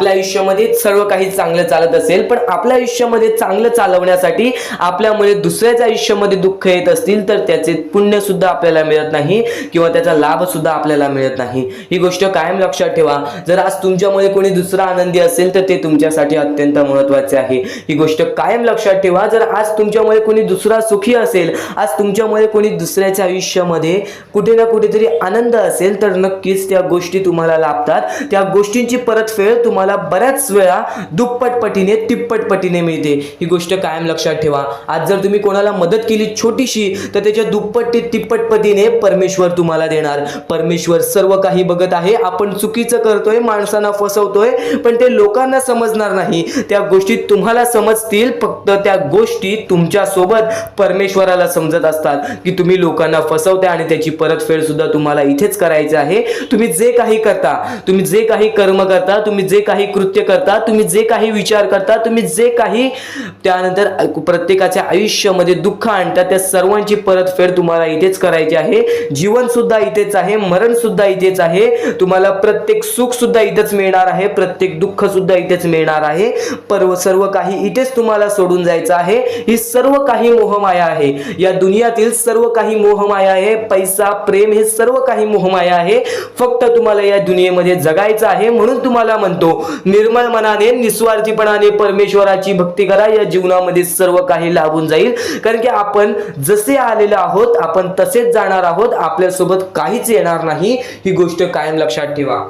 आयुष्यामध्ये सर्व काही चांगलं चालत असेल, पण आपल्या आयुष्यामध्ये चांगलं चालवण्यासाठी आपल्यामुळे दुसऱ्याच्या आयुष्यामध्ये दुःख येत असतील तर त्याचे पुण्य सुद्धा आपल्याला मिळत नाही किंवा त्याचा लाभ सुद्धा आपल्याला मिळत नाही. ही गोष्ट कायम लक्षात ठेवा. जर आज तुमच्यामुळे कोणी दुसरा आनंदी असेल तर ते तुमच्यासाठी अत्यंत महत्त्वाचे आहे. ही गोष्ट कायम लक्षात ठेवा. जर आज तुमच्यामुळे कोणी दुसरा सुखी असेल, आज तुमच्यामुळे कोणी दुसऱ्याच्या आयुष्यामध्ये कुठे ना कुठेतरी आनंद असेल तर नक्कीच त्या गोष्टी तुम्हाला लाभतात. त्या गोष्टींची परतफेड तुम्हाला बऱ्याच वेळा दुप्पट पटीने, तिप्पट पटीने मिळते. ही गोष्ट कायम लक्षात ठेवा. आज जर तुम्ही कोणाला मदत केली छोटीशी, तर त्याच्या दुप्पट ते तिप्पट पटीने परमेश्वर तुम्हाला देणार. परमेश्वर सर्व काही बघत आहे. आपण चुकीचं करतोय, माणसांना फसवतोय, पण ते लोकांना समजणार नाही. त्या गोष्टी तुम्हाला समजतील. फक्त त्या गोष्टी तुमच्या सोबत परमेश्वराला समजत असतात की तुम्ही लोकांना फसवताय आणि त्याची परतफेड सुद्धा तुम्हाला इथेच करायची आहे. तुम्ही जे काही करता, तुम्ही जे काही कर्म करता, तुम्ही जे काही कृत्य करता, तुम्ही जे काही विचार करता, तुम्ही जे काही त्यानंतर प्रत्येकाच्या आयुष्यामध्ये दुःख आणता, त्या सर्वांची परतफेड तुम्हाला इथेच करायची आहे. जीवन सुद्धा इथेच आहे, मरण सुद्धा इथेच आहे. तुम्हाला प्रत्येक सुख सुद्धा इथेच मिळणार आहे, प्रत्येक दुःख सुद्धा इथेच मिळणार आहे. सर्व काही इथेच तुम्हाला सोडून जायचं आहे. ही सर्व काही मोहमाया आहे. या दुनियातील सर्व काही मोहमाया आहे. पैसा, प्रेम हे सर्व काही मोहमाया आहे. फक्त तुम्हाला या दुनियेमध्ये जगायचं आहे. म्हणून तुम्हाला म्हणतो, निर्मळ मनाने, निस्वार्थीपणाने परमेश्वराची भक्ती करा. या जीवनामध्ये सर्व काही लाभून जाईल. कारण की आपण जसे आलेलो आहोत आपण तसेच जाणार आहोत. आपल्यासोबत काहीच येणार नाही. ही गोष्ट कायम लक्षात ठेवा.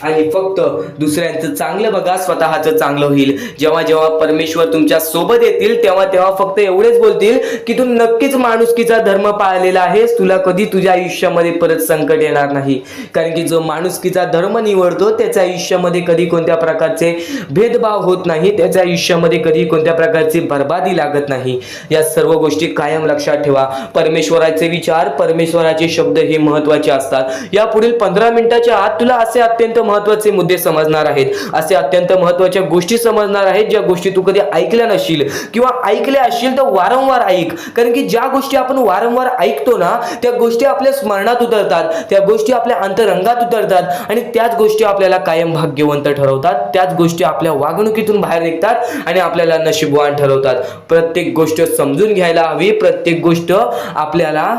आणि फक्त दुसऱ्यांचं चांगलं बघा, स्वतःचं चांगलं होईल. जेव्हा जेव्हा परमेश्वर तुमच्या सोबत येतील तेव्हा तेव्हा फक्त एवढेच बोलतील की तू नक्कीच माणुसकीचा धर्म पाळलेला आहेस, तुला कधी तुझ्या आयुष्यामध्ये परत संकट येणार नाही. कारण की जो माणुसकीचा धर्म निवडतो त्याच्या आयुष्यामध्ये कधी कोणत्या प्रकारचे भेदभाव होत नाही, त्याच्या आयुष्यामध्ये कधी कोणत्या प्रकारची बर्बादी लागत नाही. या सर्व गोष्टी कायम लक्षात ठेवा. परमेश्वराचे विचार, परमेश्वराचे शब्द हे महत्त्वाचे असतात. या पुढील 15 मिनिटाच्या आत तुला असे अत्यंत महत्त्वाचे मुद्दे समजणार आहेत, असे अत्यंत महत्त्वाच्या गोष्टी समजणार आहेत ज्या गोष्टी तू कधी ऐकल्या नशील किंवा ऐकल्या असशील तर वारंवार ऐक. कारण की ज्या गोष्टी आपण वारंवार ऐकतो ना त्या गोष्टी आपल्या स्मरणात उतरतात, त्या गोष्टी आपल्या अंतरंगात उतरतात आणि त्याच गोष्टी आपल्याला कायम भाग्यवंत ठरवतात. त्याच गोष्टी आपल्या वागणुकीतून बाहेर निघतात आणि आपल्याला नशीबवान ठरवतात. प्रत्येक गोष्ट समजून घ्यायला हवी, प्रत्येक गोष्ट आपल्याला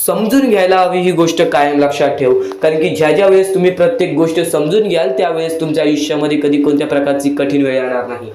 समजून घ्यायला हवी. ही गोष्ट कायम लक्षात ठेव. कारण की ज्या वेळेस तुम्ही प्रत्येक गोष्ट समजून घ्याल त्यावेळेस तुमच्या आयुष्यामध्ये कधी कोणत्या प्रकारची कठीण वेळ येणार नाही.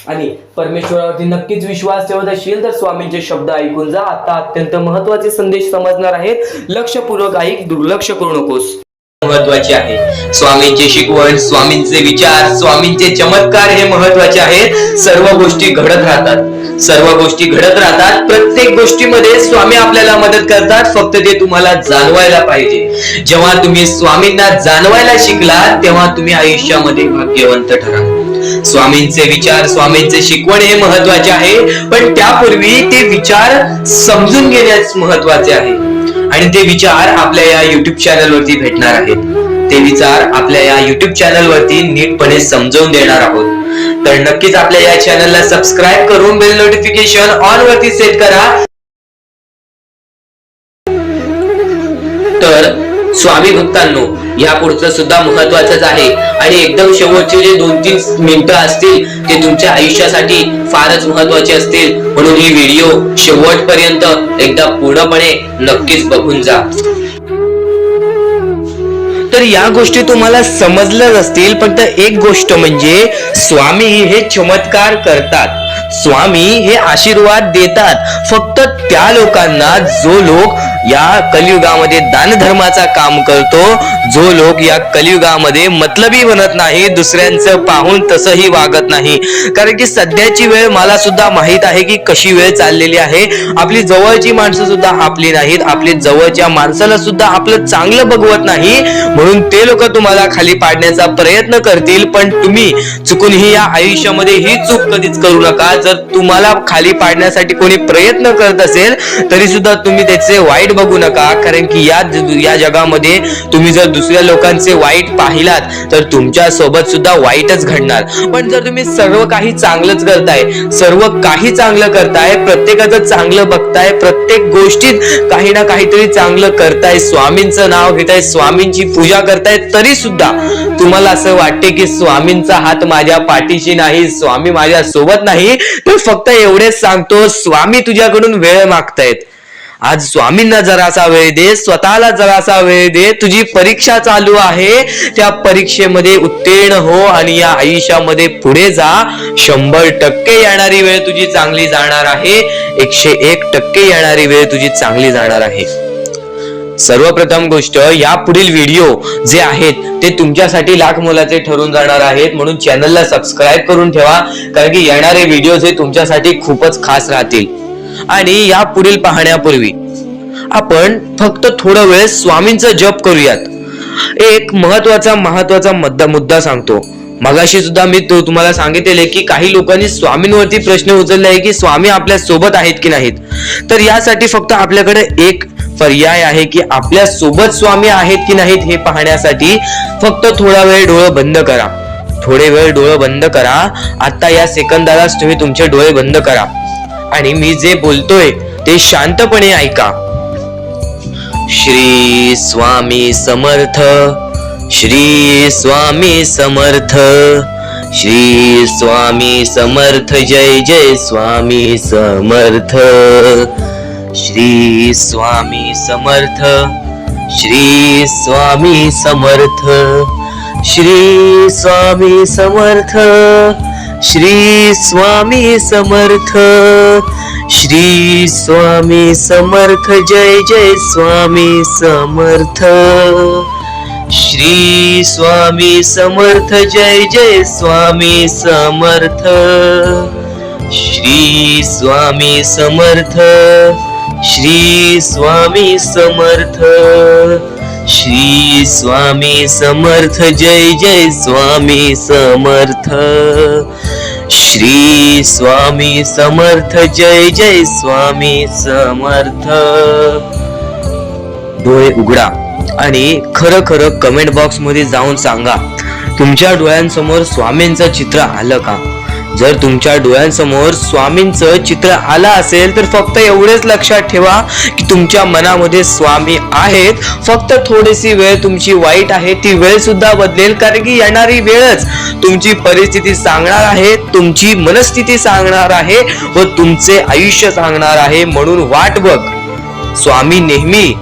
आणि परमेश्वरावरती नक्कीच विश्वास ठेवत असेल तर स्वामींचे शब्द ऐकून जा. आता अत्यंत महत्त्वाचे संदेश समजणार आहेत. लक्षपूर्वक ऐक, दुर्लक्ष करू नकोस. महत्वाचे आहे स्वामींचे शिकवण, स्वामींचे विचार, स्वामींचे चमत्कार हे महत्वाचे आहेत. सर्व गोष्टी घडत राहतात, सर्व गोष्टी घडत राहतात. प्रत्येक गोष्टीमध्ये स्वामी आपल्याला मदत करतात. फक्त ते तुम्हाला जाणवायला पाहिजे. जेव्हा तुम्ही स्वामींना जाणवायला शिकला तेव्हा तुम्ही आयुष्यामध्ये भाग्यवंत ठरा. स्वामींचे विचार, स्वामींचे शिकवण हे महत्वाचे आहे, पण त्यापूर्वी ते विचार समजून घेण्यास महत्वाचे आहे. आणि ते विचार आपल्या या युट्यूब चॅनल वरती भेटणार आहेत. ते विचार आपल्या या युट्यूब चॅनल वरती नीटपणे समजावून देणार आहोत. तर नक्कीच आपल्या या चॅनलला सबस्क्राईब करून बेल नोटिफिकेशन ऑन वरती सेट करा. तर स्वामी भक्तांनो, या पुढचं सुद्धा महत्वाचंच आहे आणि एकदम शेवटचे जे 2-3 मिनिटं असतील ते तुमच्या आयुष्यासाठी फारच महत्वाचे असतील. म्हणून ही व्हिडिओ शेवटपर्यंत एकदा पूर्णपणे नक्कीच बघून जा. तर या गोष्टी तुम्हाला समजल्याच असतील. फक्त एक गोष्ट म्हणजे स्वामी हे चमत्कार करतात, स्वामी हे आशीर्वाद देतात फक्त त्या लोकांना जो लोक या कलियुगामध्ये दानधर्माचा काम करतो जो लोक या कलियुगामध्ये मतलबी बनत नाही, दुसऱ्यांचं पाहून तसंही वागत नाही. कारण की सध्याची वेळ मला सुद्धा माहित आहे की कशी वेळ चाललेली आहे. आपली जवळची माणसं सुद्धा आपली नाहीत, आपली जवळच्या माणसाला सुद्धा आपलं चांगलं बघवत नाही, म्हणून ते लोक तुम्हाला खाली पाडण्याचा प्रयत्न करतील. पण तुम्ही चुकूनही या आयुष्यामध्ये ही चूक कधीच करू नका. जर तुम्हाला खाली पाडण्यासाठी कोणी प्रयत्न करत असेल तरी सुद्धा तुम्ही त्याचे वाईट बघू नका. कारण की या जगामध्ये तुम्ही जर दुसऱ्या लोकांचे वाईट पाहिलात तर तुमच्या सोबत सुद्धा वाईटच घडणार. पण जर तुम्ही सर्व काही चांगलंच करताय, सर्व काही चांगलं करताय, प्रत्येकाचं चांगलं बघताय, प्रत्येक गोष्टीत काही ना काहीतरी चांगलं करताय, स्वामींचं नाव घेताय, स्वामींची पूजा करताय, तरी सुद्धा तुम्हाला असं वाटते की स्वामींचा हात माझ्या पाठीशी नाही, स्वामी माझ्या सोबत नाही, तर फक्त एवढेच सांगतो, स्वामी तुझ्याकडून वेळ मागतायत. आज स्वामींना जरासा वेळ दे, स्वतःला जरासा वेळ दे. तुझी परीक्षा चालू आहे, त्या परीक्षेमध्ये उत्तीर्ण हो आणि या आयुष्यामध्ये पुढे जा. 100% येणारी वेळ तुझी चांगली जाणार आहे, 101% येणारी वेळ तुझी चांगली जाणार आहे. सर्वप्रथम गोष्ट, या पुढील व्हिडिओ जे आहेत ते तुमच्यासाठी लाख मोलाचे ठरून जाणार आहेत, म्हणून चॅनलला सबस्क्राईब करून ठेवा. कारण की येणारे व्हिडिओ हे तुमच्यासाठी खूपच खास राहतील. आणि या पुढील पाहण्यापूर्वी आपण फक्त थोडा वेळ स्वामींचा जप करूयात. एक महत्वाचा मुद्दा सांगतो. मगाशी सुद्धा मी तुम्हाला सांगितले की काही लोकांनी स्वामींवरती प्रश्न उचलले आहे की स्वामी आपल्या सोबत आहेत की नाहीत. तर यासाठी फक्त आपल्याकडे एक पर्याय आहे की आपल्या सोबत स्वामी आहेत की नाहीत हे पाहण्यासाठी फक्त थोडा वेळ डोळे बंद करा. थोडे वेळ डोळे बंद करा. आता या सेकंदालाच तुम्ही तुमचे डोळे बंद करा आणि मी जे बोलतोय ते शांतपणे ऐका. श्री स्वामी समर्थ, श्री स्वामी समर्थ, श्री स्वामी समर्थ, जय जय स्वामी समर्थ. श्री स्वामी समर्थ, श्री स्वामी समर्थ, श्री स्वामी समर्थ, श्री स्वामी समर्थ, श्री स्वामी समर्थ, जय जय स्वामी समर्थ. श्री स्वामी समर्थ, जय जय स्वामी समर्थ. श्री स्वामी समर्थ, श्री स्वामी समर्थ, श्री स्वामी समर्थ, जय जय स्वामी समर्थ. श्री स्वामी समर्थ, जय जय स्वामी समर्थ. डोळे उघडा आणि खरं खरं कमेंट बॉक्स मध्ये जाऊन सांगा, तुमच्या डोळ्यांसमोर स्वामींचं चित्र आलं का? जर तुमच्या डोळ्यांसमोर स्वामींचं चित्र आलं असेल तर फक्त एवढेच लक्षात ठेवा की तुमच्या मनामध्ये स्वामी आहेत. फक्त थोडीशी वेळ तुमची वाईट आहे, ती वेळ सुद्धा बदलेल. कारण की येणारी वेळच तुमची परिस्थिती सांगणार आहे, तुमची मनस्थिती सांगणार आहे व तुमचे आयुष्य सांगणार आहे. म्हणून वाट बघ, स्वामी नेहमी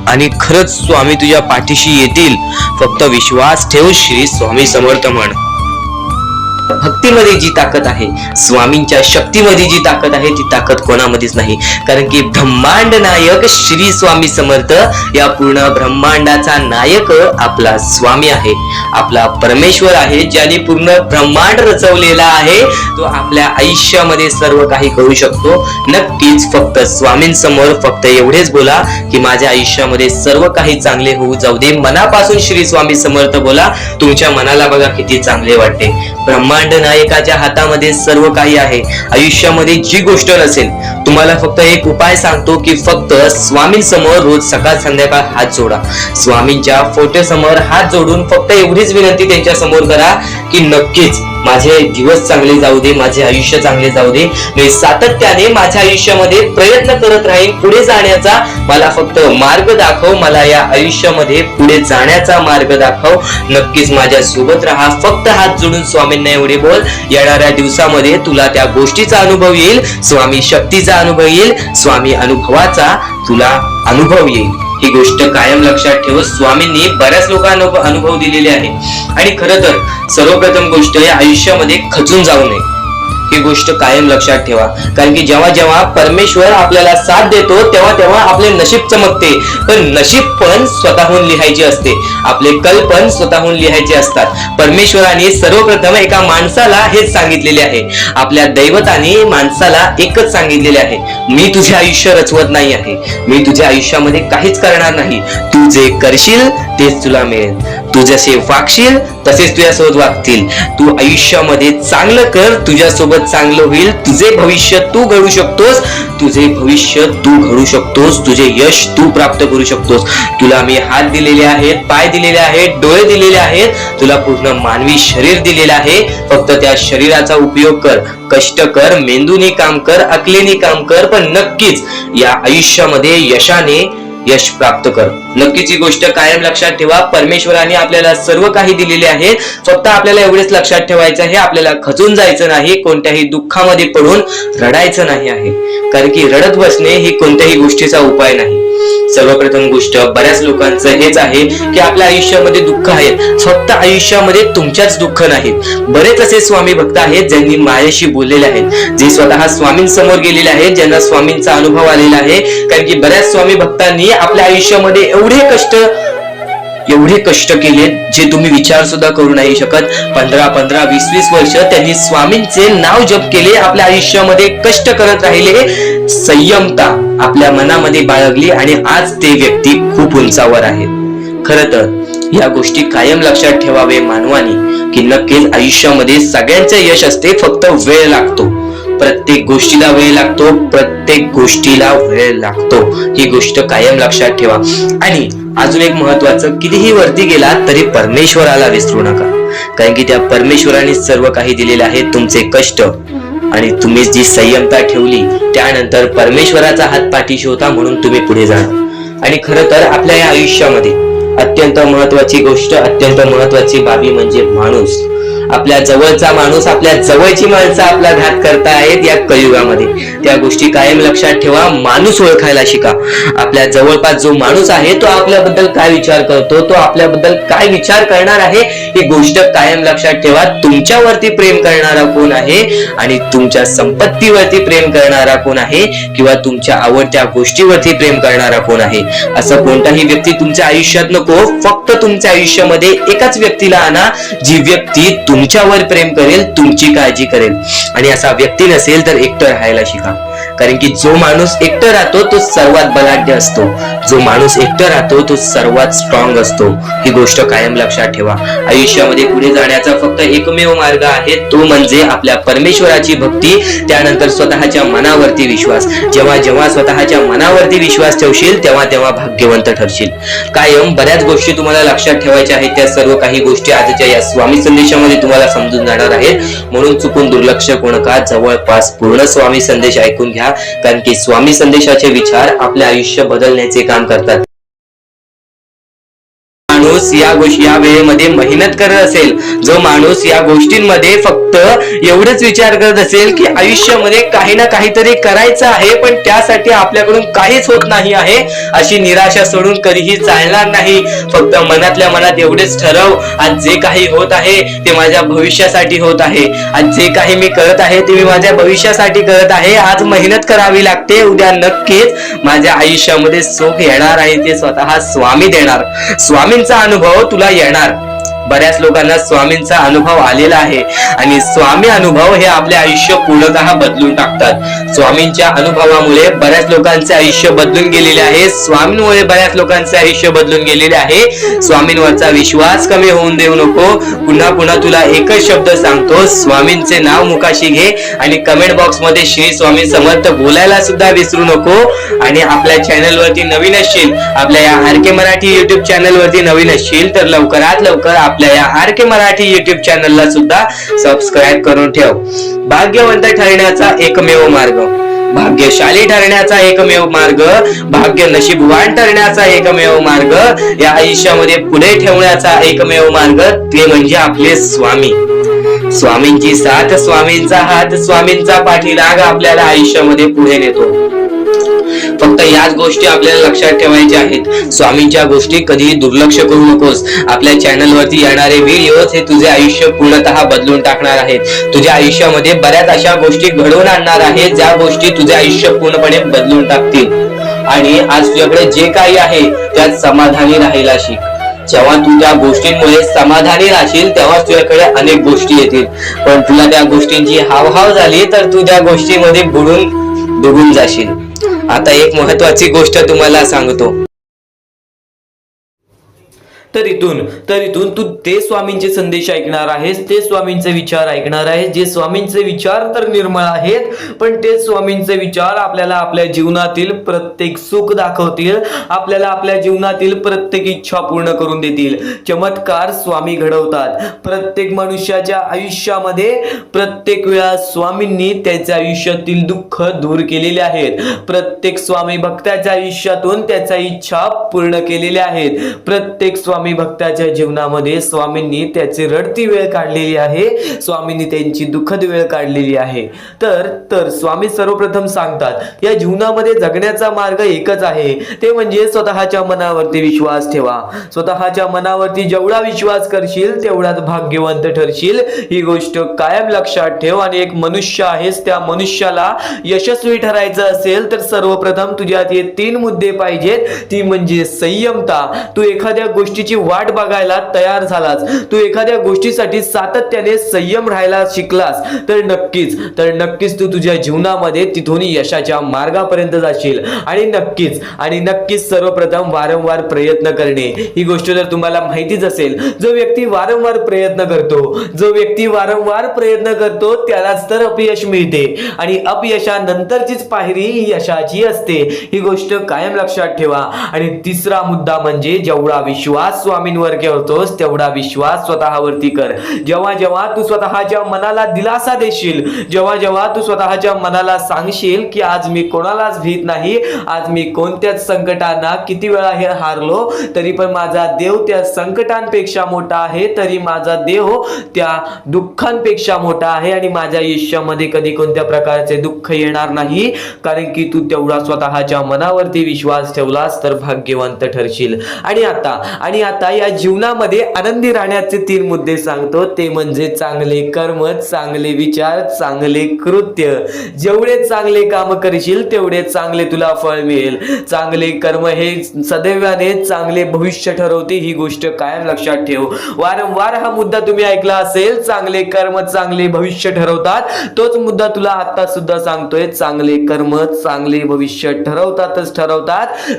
आणि खरंच स्वामी तुझ्या पाठीशी येतील. फक्त विश्वास ठेव. श्री स्वामी समर्थ म्हण. भक्तीमध्ये जी ताकद आहे, स्वामींच्या शक्तीमध्ये जी ताकद आहे, ती ताकद कोणामध्येच नाही. कारण की ब्रह्मांड नायक श्री स्वामी समर्थ, या पूर्ण ब्रह्मांडाचा नायक आपला स्वामी आहे, आपला परमेश्वर आहे, ज्याने पूर्ण ब्रह्मांड रचवलेला आहे. तो आपल्या आयुष्यामध्ये सर्व काही करू शकतो. नक्कीच फक्त स्वामींसमोर फक्त एवढेच बोला की माझ्या आयुष्यामध्ये सर्व काही चांगले होऊ जाऊ दे. मनापासून श्री स्वामी समर्थ बोला. तुमच्या मनाला बघा किती चांगले वाटते. ब्रह्मांड नायकाच्या हातामध्ये सर्व काही आहे. आयुष्यामध्ये जी गोष्ट नसेल, तुम्हाला फक्त एक उपाय सांगतो की फक्त स्वामींसमोर रोज सकाळ संध्याकाळ हात जोडा. स्वामींच्या फोटो समोर हात जोडून फक्त एवढीच विनंती त्यांच्या समोर करा की नक्कीच माझे दिवस चांगले जाऊ दे, माझे आयुष्य चांगले जाऊ दे. मी सातत्याने माझ्या आयुष्यामध्ये प्रयत्न करत राहीन पुढे जाण्याचा. मला फक्त मार्ग दाखव, मला या आयुष्यामध्ये पुढे जाण्याचा मार्ग दाखव. नक्कीच माझ्या सोबत राहा. फक्त हात जोडून स्वामींना एवढे बोल. येणाऱ्या दिवसामध्ये तुला त्या गोष्टीचा अनुभव येईल, स्वामी शक्तीचा अनुभव येईल, स्वामी अनुभवाचा तुला अनुभव येईल. ही गोष्ट कायम लक्षात ठेव. स्वामींनी बऱ्याच लोकांना अनुभव दिलेले आहे. आणि खरं तर सर्वप्रथम गोष्ट या आयुष्यामध्ये खचून जाऊ नये. ही गोष्ट कायम लक्षात ठेवा. कारण की जेव्हा जेव्हा परमेश्वर आपल्याला साथ देतो तेव्हा तेव्हा आपले नशीब चमकते. पण नशीब पण स्वतःहून लिहायचे असते, आपले कल पण स्वतःहून लिहायचे असतात. परमेश्वराने सर्वप्रथम एका माणसाला हेच सांगितलेले आहे, आपल्या दैवताने माणसाला एकच सांगितलेले आहे, मी तुझे आयुष्य रचवत नाही आहे, मी तुझ्या आयुष्यामध्ये काहीच करणार नाही, तू जे करशील तेच तुला मिळेल, तू जसे वागशील तसेच तुझ्यासोबत वागतील, तू आयुष्यामध्ये चांगलं कर, तुझ्यासोबत चांगलं होईल, तुझे भविष्य तू घडू शकतोस, तुझे भविष्य तू घडू शकतोस, तुझे यश तू प्राप्त करू शकतोस. तुला मी हात दिलेले आहेत, पाय दिलेले आहेत, डोळे दिलेले आहेत, तुला पूर्ण मानवी शरीर दिलेले आहे. फक्त त्या शरीराचा उपयोग कर, कष्ट कर, मेंदूने काम कर, अकलेने काम कर, पण नक्कीच या आयुष्यामध्ये यश प्राप्त कर. नक्कीच ही गोष्ट कायम लक्षात ठेवा. परमेश्वराने आपल्याला सर्व काही दिलेले आहे. फक्त आपल्याला एवढेच लक्षात ठेवायचं आहे, आपल्याला खचून जायचं नाही, कोणत्याही दुःखामध्ये पडून रडायचं नाही आहे. कारण की रडत बसणे ही कोणत्याही गोष्टीचा उपाय नाही. सर्वप्रथम गोष्ट बऱ्याच लोकांचं हेच आहे की आपल्या आयुष्यामध्ये दुःख आहे, फक्त आयुष्यामध्ये तुमच्याच दुःख नाहीत. बरेच असे स्वामी भक्त आहेत ज्यांनी माझ्याशी बोललेले आहेत, जे स्वतः स्वामींसमोर गेलेले आहेत, ज्यांना स्वामींचा अनुभव आलेला आहे. कारण की बऱ्याच स्वामी भक्तांनी आपल्या आयुष्यामध्ये एवढे कष्ट केले जे तुम्ही विचार सुद्धा करू नाही शकत. 15 20 वर्ष त्यांनी स्वामींचे नाव जप केले, आपल्या आयुष्यामध्ये कष्ट करत राहिले, संयमता आपल्या मनामध्ये बाळगली आणि आज ते व्यक्ती खूप उंचावर आहेत. खरं तर या गोष्टी कायम लक्षात ठेवावे मानवानी की नक्कीच आयुष्यामध्ये सगळ्यांचे यश असते, फक्त वेळ लागतो. प्रत्येक गोष्टीला वेळ लागतो, प्रत्येक गोष्टीला वेळ लागतो. ही गोष्ट कायम लक्षात ठेवा. आणि अजून एक महत्वाचं, कितीही वरती गेला तरी परमेश्वराला विसरू नका. कारण की त्या परमेश्वराने सर्व काही दिलेले आहे. तुमचे कष्ट आणि तुम्ही जी संयमता ठेवली त्यानंतर परमेश्वराचा हात पाठीशी होता म्हणून तुम्ही पुढे जाणार. आणि खरं तर आपल्या या आयुष्यामध्ये अत्यंत महत्वाची गोष्ट, अत्यंत महत्वाची बाबी म्हणजे माणूस. आपल्या जवळचा माणूस, आपल्या जवळची माणसं आपला घात करतायत या कलियुगामध्ये. त्या गोष्टी कायम लक्षात ठेवा. माणूस ओळखायला शिका. आपल्या जवळपास जो माणूस आहे तो आपल्याबद्दल काय विचार करतो, तो आपल्याबद्दल काय विचार करणार आहे, ही गोष्ट कायम लक्षात ठेवा. तुमच्यावरती प्रेम करणारा कोण आहे आणि तुमच्या संपत्तीवरती प्रेम करणारा कोण आहे किंवा तुमच्या आवडत्या गोष्टीवरती प्रेम करणारा कोण आहे, असं कोणताही व्यक्ती तुमच्या आयुष्यात नको. फक्त तुमच्या आयुष्यामध्ये एकाच व्यक्तीला आणा, जी व्यक्ती तुमच्यावर प्रेम करेल, तुमची काळजी करेल. आणि असा व्यक्ती नसेल तर एकटं राहायला शिका. कारण की जो माणूस एकटं राहतो तो सर्वात बलाढ्य असतो, जो माणूस एकटं राहतो तो सर्वात स्ट्रॉंग असतो. ही गोष्ट कायम लक्षात ठेवा. आयुष्यामध्ये पुढे जाण्याचा फक्त एकमेव मार्ग आहे, तो म्हणजे आपल्या परमेश्वराची भक्ती, त्यानंतर स्वतःच्या मनावरती विश्वास. जेव्हा जेव्हा स्वतःच्या मनावरती विश्वास ठेवशील तेव्हा तेव्हा भाग्यवंत ठरशील. कायम बऱ्याच गोष्टी तुम्हाला लक्षात ठेवायच्या आहेत. त्या सर्व काही गोष्टी आजच्या या स्वामी संदेशामध्ये तुम्हाला समजून जाणार आहेत. म्हणून चुकून दुर्लक्ष करू नका. जवळपास पूर्ण स्वामी संदेश ऐकून घ्या. कारण की स्वामी संदेशाचे विचार आपले आयुष्य बदलण्याचे काम करतात. माणूस या वेळेमध्ये मेहनत करत असेल, जो माणूस या गोष्टींमध्ये फक्त एवढंच विचार करत असेल की आयुष्यामध्ये काही ना काहीतरी करायचं आहे पण त्यासाठी आपल्याकडून काहीच होत नाही आहे, अशी निराशा सोडून कधीही चालणार नाही. फक्त मनातल्या मनात एवढेच ठरव, आज जे काही होत आहे ते माझ्या भविष्यासाठी होत आहे, आज जे काही मी करत आहे ते मी माझ्या भविष्यासाठी करत आहे. आज मेहनत करावी लागते, उद्या नक्कीच माझ्या आयुष्यामध्ये सुख येणार आणि ते स्वतः स्वामी देणार. स्वामींचा अनुभव तुला येणार. बऱ्याच लोकांना स्वामींचा अनुभव आलेला आहे आणि स्वामी अनुभव हे आपले आयुष्य पूर्णतः बदलून टाकतात. स्वामींच्या अनुभवामुळे बऱ्याच लोकांचे आयुष्य बदलून गेलेले आहे. स्वामींमुळे बऱ्याच लोकांचे आयुष्य बदलून गेलेले आहे. स्वामींवरचा विश्वास कमी होऊन देऊ नको. पुन्हा पुन्हा तुला एकच शब्द सांगतो, स्वामींचे नाव मुखाशी घे आणि कमेंट बॉक्स मध्ये श्री स्वामी समर्थ बोलायला सुद्धा विसरू नको. आणि आपल्या चॅनल वरती नवीन असशील, आपल्या या आर.के. मराठी युट्यूब चॅनल वरती नवीन असशील तर लवकरात लवकर आपल्या या आर.के. मराठी युट्यूब चॅनलला सुद्धा सबस्क्राईब करून ठेव. भाग्यवंत ठरण्याचा एकमेव मार्ग, भाग्यशाली ठरण्याचा एकमेव मार्ग, भाग्य नशीबवान ठरण्याचा एकमेव मार्ग, या आयुष्यामध्ये पुढे ठेवण्याचा एकमेव मार्ग ते म्हणजे आपले स्वामी. स्वामींची साथ, स्वामींचा हात, स्वामींचा पाठीराग आपल्याला आयुष्यामध्ये पुढे नेतो. फक्त याच गोष्टी आपल्याला लक्षात ठेवायच्या आहेत. स्वामींच्या गोष्टी कधीही दुर्लक्ष करू नकोस. आपल्या चॅनल वरती येणारे व्हिडिओज हे तुझे आयुष्य पूर्णतः बदलून टाकणार आहेत. तुझ्या आयुष्यामध्ये बऱ्याच अशा गोष्टी घडवून आणणार आहेत ज्या गोष्टी तुझे आयुष्य पूर्णपणे बदलून टाकतील. आणि आज तुझ्याकडे जे काही आहे त्यात समाधानी राहायला शिक. जेव्हा तू त्या गोष्टींमुळे समाधानी राहशील तेव्हा तुझ्याकडे अनेक गोष्टी येतील. पण तुला त्या गोष्टींची हावभाव झाली तर तू त्या गोष्टीमध्ये बुडून डुबून जाशील. आता एक महत्वाची गोष्ट तुम्हाला सांगतो. तर इथून तू ते स्वामींचे संदेश ऐकणार आहेस, ते स्वामींचे विचार ऐकणार आहेस, जे स्वामींचे विचार तर निर्मळ आहेत, पण ते स्वामींचे विचार आपल्याला आपल्या जीवनातील प्रत्येक सुख दाखवतील, आपल्याला आपल्या जीवनातील प्रत्येक इच्छा पूर्ण करून देतील. चमत्कार स्वामी घडवतात. प्रत्येक मनुष्याच्या आयुष्यामध्ये प्रत्येक वेळा स्वामींनी त्याच्या आयुष्यातील दुःख दूर केलेले आहेत. प्रत्येक स्वामी भक्ताच्या आयुष्यातून त्याच्या इच्छा पूर्ण केलेल्या आहेत. प्रत्येक स्वामी भक्ताच्या जीवनामध्ये स्वामींनी त्याची रडती वेळ काढलेली आहे. स्वामींनी त्यांची दुःखद वेळ काढलेली आहे. तर स्वामी सर्वप्रथम सांगतात या जीवनामध्ये जगण्याचा मार्ग एकच आहे, ते म्हणजे स्वतःच्या मनावरती विश्वास ठेवा. स्वतःच्या मनावरती जेवढा विश्वास करशील तेवढाच भाग्यवंत ठरशील. ही गोष्ट कायम लक्षात ठेव. आणि एक मनुष्य आहेस, त्या मनुष्याला यशस्वी ठरायचं असेल तर सर्वप्रथम तुझ्यात हे 3 मुद्दे पाहिजेत. ती म्हणजे संयमता. तू एखाद्या गोष्टीची वाट बघायला तयार झालास, तू एखाद्या गोष्टीसाठी सातत्याने संयम राहायला शिकलास तर नक्कीच तू तुझ्या जीवनामध्ये तिथून यशाच्या मार्गापर्यंत जाशील. आणि नक्कीच सर्वप्रथम वारंवार प्रयत्न करणे. ही गोष्ट जर तुम्हाला माहितीच असेल, जो व्यक्ती वारंवार प्रयत्न करतो त्यालाच तर अपयश मिळते. आणि अपयशानंतरचीच पायरी ही यशाची असते. ही गोष्ट कायम लक्षात ठेवा. आणि तिसरा मुद्दा म्हणजे जेवढा विश्वास स्वामींवर करतोस तेवढा विश्वास स्वतःवरती कर. जेव्हा तू स्वतःच्या मनाला दिलासा देशील, जेव्हा तू स्वतःच्या मनाला सांगशील की आज मी कोणालाच भीत नाही, आज मी कोणत्याच संकटांना किती वेळा हे हारलो तरी पण माझा देव त्या संकटांपेक्षा मोठा आहे, तरी माझा देव त्या दुःखांपेक्षा मोठा आहे आणि माझ्या आयुष्यामध्ये कधी कोणत्या प्रकारचे दुःख येणार नाही, कारण की तू तेवढा स्वतःच्या मनावरती विश्वास ठेवलास तर भाग्यवंत ठरशील. आणि आता या जीवनामध्ये आनंदी राहण्याचे 3 मुद्दे सांगतो. ते म्हणजे चांगले कर्म, चांगले विचार, चांगले कृत्य. जेवढे चांगले काम करशील तेवढे चांगले तुला फळ मिळेल. चांगले कर्म हे सदैवाने चांगले भविष्य ठरवते. ही गोष्ट कायम लक्षात ठेव. वारंवार हा मुद्दा तुम्ही ऐकला असेल, चांगले कर्म चांगले भविष्य ठरवतात. तोच मुद्दा तुला आता सुद्धा सांगतोय. चांगले कर्म चांगले भविष्य ठरवतात.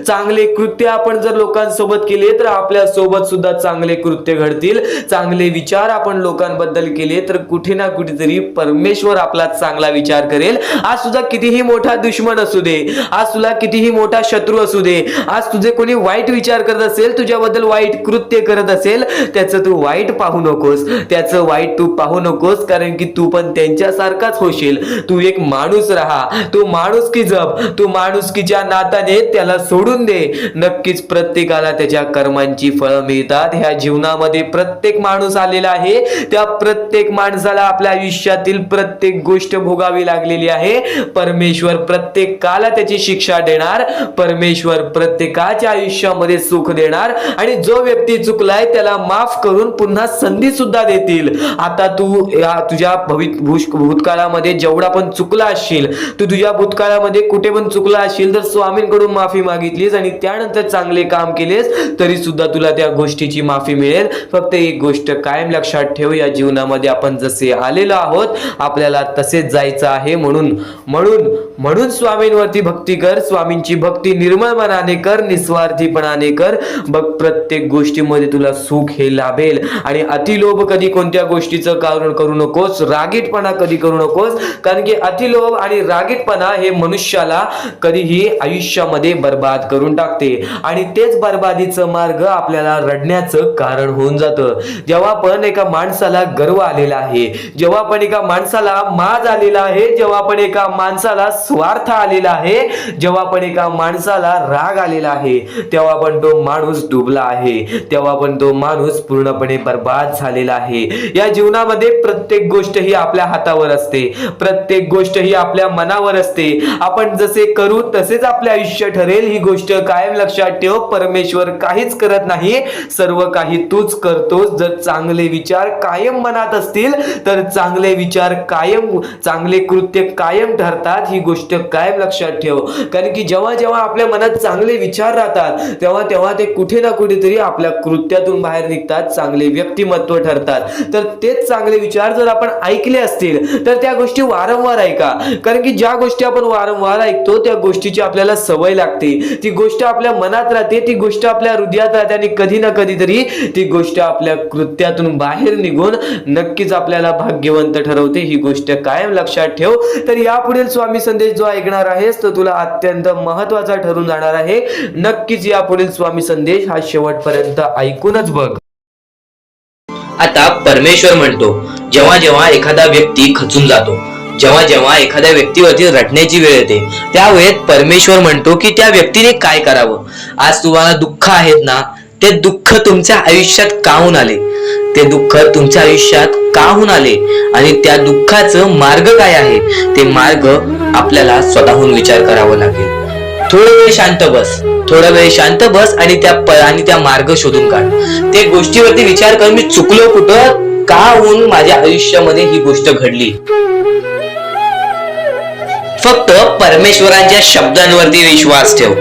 चांगले कृत्य आपण जर लोकांसोबत केले तर आपल्या सोबत सुद्धा चांगले कृत्य घडतील. चांगले विचार आपण लोकांबद्दल केले तर कुठे ना कुठेतरी परमेश्वर आपला चांगला विचार करेल. आज तुझा कितीही मोठा दुश्मन असू दे, आज तुला कितीही मोठा शत्रू असू दे, आज तुझे कोणी वाईट विचार करत असेल, तुझ्याबद्दल वाईट कृत्य करत असेल, त्याचं तू वाईट पाहू नकोस, कारण की तू पण त्यांच्यासारखाच होशील. तू एक माणूस राहा, तू माणुसकी जप, तू माणुसकीच्या नात्याने त्याला सोडून दे. नक्कीच प्रत्येकाला त्याच्या कर्मांची फळं मिळतात. ह्या जीवनामध्ये प्रत्येक माणूस आलेला आहे. त्या प्रत्येक माणसाला आपल्या आयुष्यातील प्रत्येक गोष्ट भोगावी लागलेली आहे. परमेश्वर प्रत्येकाला त्याची शिक्षा देणार. परमेश्वर प्रत्येकाच्या आयुष्यामध्ये सुख देणार. आणि जो व्यक्ती चुकलाय त्याला माफ करून पुन्हा संधी सुद्धा देतील. आता तू तुझ्या भूतकाळामध्ये जेवढा पण चुकला असशील, तू तुझ्या भूतकाळामध्ये कुठे पण चुकला असशील तर स्वामींकडून माफी मागितलीस आणि त्यानंतर चांगले काम केलेस तरी सुद्धा तुला त्या गोष्टीची माफी मिळेल. फक्त एक गोष्ट कायम लक्षात ठेव, या जीवनामध्ये आपण जसे आलेलो आहोत आपल्याला तसेच जायचं आहे. म्हणून स्वामींवरती भक्ती कर. स्वामींची भक्ती निर्मळ मनाने कर, निस्वार्थीपणाने कर. बघ प्रत्येक गोष्टीमध्ये तुला सुख हे लाभेल. आणि अतिलोभ कधी कोणत्या गोष्टीचं कारण करू नकोस. रागीटपणा कधी करू नकोस, कारण की अतिलोभ आणि रागीटपणा हे मनुष्याला कधीही आयुष्यामध्ये बर्बाद करून टाकते. आणि तेच बर्बादीचं मार्ग आपल्या आपल्याला रडण्याचं कारण होऊन जातं. जेव्हा पण एका माणसाला गर्व आलेला आहे, जेव्हा पण एका माणसाला माज आलेला आहे, जेव्हा पण एका माणसाला स्वार्थ आलेला आहे, जेव्हा पण एका माणसाला राग आलेला आहे, तेव्हा पण तो माणूस डुबला आहे, तेव्हा पण तो माणूस पूर्णपणे बर्बाद झालेला आहे. या जीवनामध्ये प्रत्येक गोष्ट ही आपल्या हातावर असते, प्रत्येक गोष्ट ही आपल्या मनावर असते. आपण जसे करू तसेच आपले आयुष्य ठरेल ही गोष्ट कायम लक्षात ठेव. परमेश्वर काहीच करत नाही, सर्व काही तूच करतोस. जर चांगले विचार कायम मनात असतील तर चांगले विचार कायम, चांगले कृत्य कायम ठरतात. ही गोष्ट कायम लक्षात ठेव. कारण की जेव्हा जेव्हा आपल्या मनात चांगले विचार राहतात तेव्हा तेव्हा ते कुठे ना कुठेतरी आपल्या कृत्यातून बाहेर निघतात, चांगले व्यक्तिमत्व ठरतात. तर तेच चांगले विचार जर आपण ऐकले असतील तर त्या गोष्टी वारंवार ऐका. कारण की ज्या गोष्टी आपण वारंवार ऐकतो त्या गोष्टीची आपल्याला सवय लागते, ती गोष्ट आपल्या मनात राहते, ती गोष्ट आपल्या हृदयात राहते आणि कधी ना कधीतरी ती गोष्ट आपल्या कृत्यातून बाहेर निघून नक्कीच आपल्याला भाग्यवंत ठरवते. ही गोष्ट कायम लक्षात ठेव. तर यापुढील स्वामी संदेश जो ऐकणार आहेस तो तुला अत्यंत महत्वाचा ठरून जाणार आहे. नक्कीच यापुढील स्वामी संदेश हा शेवटपर्यंत ऐकूनच बघ. आता परमेश्वर म्हणतो, जेव्हा जेव्हा एखादा व्यक्ती खचून जातो, जेव्हा जेव्हा एखाद्या व्यक्तीवरती रटण्याची वेळ येते, त्यावेळेत परमेश्वर म्हणतो की त्या व्यक्तीने काय करावं. आज तुम्हाला दुःख आहेत ना, ते दुःख तुमच्या आयुष्यात काहून आले, ते दुःख तुमच्या आयुष्यात काहून आले आणि त्या दुःखाचं मार्ग काय आहे, ते मार्ग आपल्याला स्वतःहून विचार करावा लागेल. थोडा वेळ शांत बस, थोडा वेळ शांत बस आणि त्या मार्ग शोधून काढ. ते गोष्टीवरती विचार कर, मी चुकलो कुठं, का होऊन माझ्या आयुष्यामध्ये ही गोष्ट घडली. फक्त परमेश्वरांच्या शब्दांवरती विश्वास ठेव.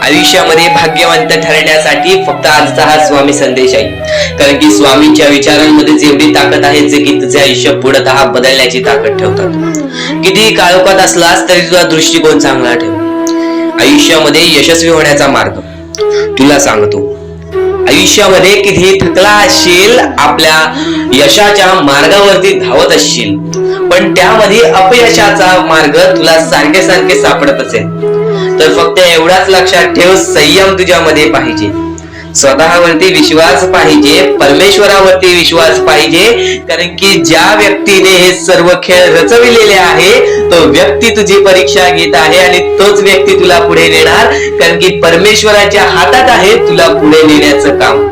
आयुष्यामध्ये भाग्यवंत ठरण्यासाठी फक्त आजचा हा स्वामी संदेश आहे. कारण की स्वामींच्या विचारांमध्ये जेवढी ताकद आहे जे की तुझे आयुष्य पूर्णतः बदलण्याची ताकद ठेवतात. किती काळोखात असलास तरी तुझा दृष्टिकोन चांगला ठेव. आयुष्यामध्ये यशस्वी होण्याचा मार्ग तुला सांगतो. आयुष्यामध्ये किती थकला असशील, आपल्या यशाच्या मार्गावरती धावत असशील, पण त्यामध्ये अपयशाचा मार्ग तुला सारखे सारखे सापडत असेल, तर फक्त एवढाच लक्षात ठेव, संयम तुझ्यामध्ये पाहिजे, स्वतःवरती विश्वास पाहिजे, परमेश्वरावरती विश्वास पाहिजे. कारण की ज्या व्यक्तीने हे सर्व खेळ रचविलेले आहे तो व्यक्ती तुझी परीक्षा घेत आहे आणि तोच व्यक्ती तुला पुढे नेणार. कारण की परमेश्वराच्या हातात आहे तुला पुढे नेण्याचं काम.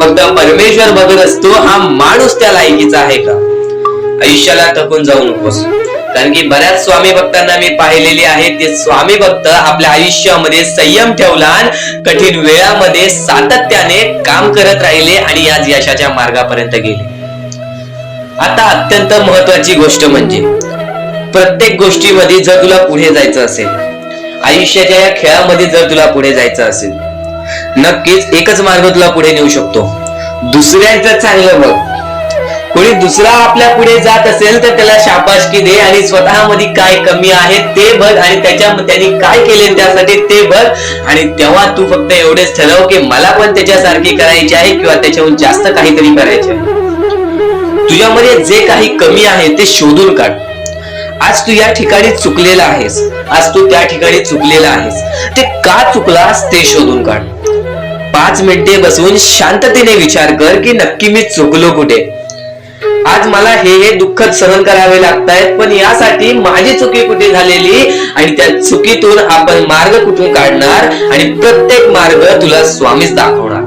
फक्त परमेश्वर बघत असतो हा माणूस त्या लायकीचा आहे का. आयुष्याला थकून जाऊ नकोस. कारण की बऱ्याच स्वामी भक्तांना मी पाहिलेले आहे, ते स्वामी भक्त आपल्या आयुष्यामध्ये संयम ठेवला, कठीण वेळामध्ये सातत्याने काम करत राहिले आणि आज यशाच्या मार्गापर्यंत गेले. आता अत्यंत महत्वाची गोष्ट म्हणजे प्रत्येक गोष्टीमध्ये जर तुला पुढे जायचं असेल, आयुष्याच्या या खेळामध्ये जर तुला पुढे जायचं असेल, नक्कीच एकच मार्ग तुला पुढे नेऊ शकतो. दुसऱ्यांचं चांगलं बघ. कोणी दुसरा आपल्या पुढे जात असेल तर त्याला शाबासकी दे आणि स्वतःमध्ये काय कमी आहे ते बघ आणि त्यांनी काय केले त्यासाठी ते बघ. आणि तेव्हा तू फक्त एवढेच ठरव की मला पण त्याच्यासारखी करायची आहे किंवा त्याच्याहून जास्त काहीतरी करायचे आहे. तुझ्यामध्ये जे काही कमी आहे ते शोधून काढ. आज तू या ठिकाणी चुकलेला आहेस, आज तू त्या ठिकाणी चुकलेला आहेस, ते का चुकलास ते शोधून काढ. 5 मिनिटे बसून शांततेने विचार कर की नक्की मी चुकलो कुठे. आज मला हे दुःख सहन करावे लागतायत, पण यासाठी माझी चुकी कुठे झालेली आणि त्या चुकीतून आपण मार्ग कुठून काढणार आणि प्रत्येक मार्ग तुला स्वामीच दाखवणार.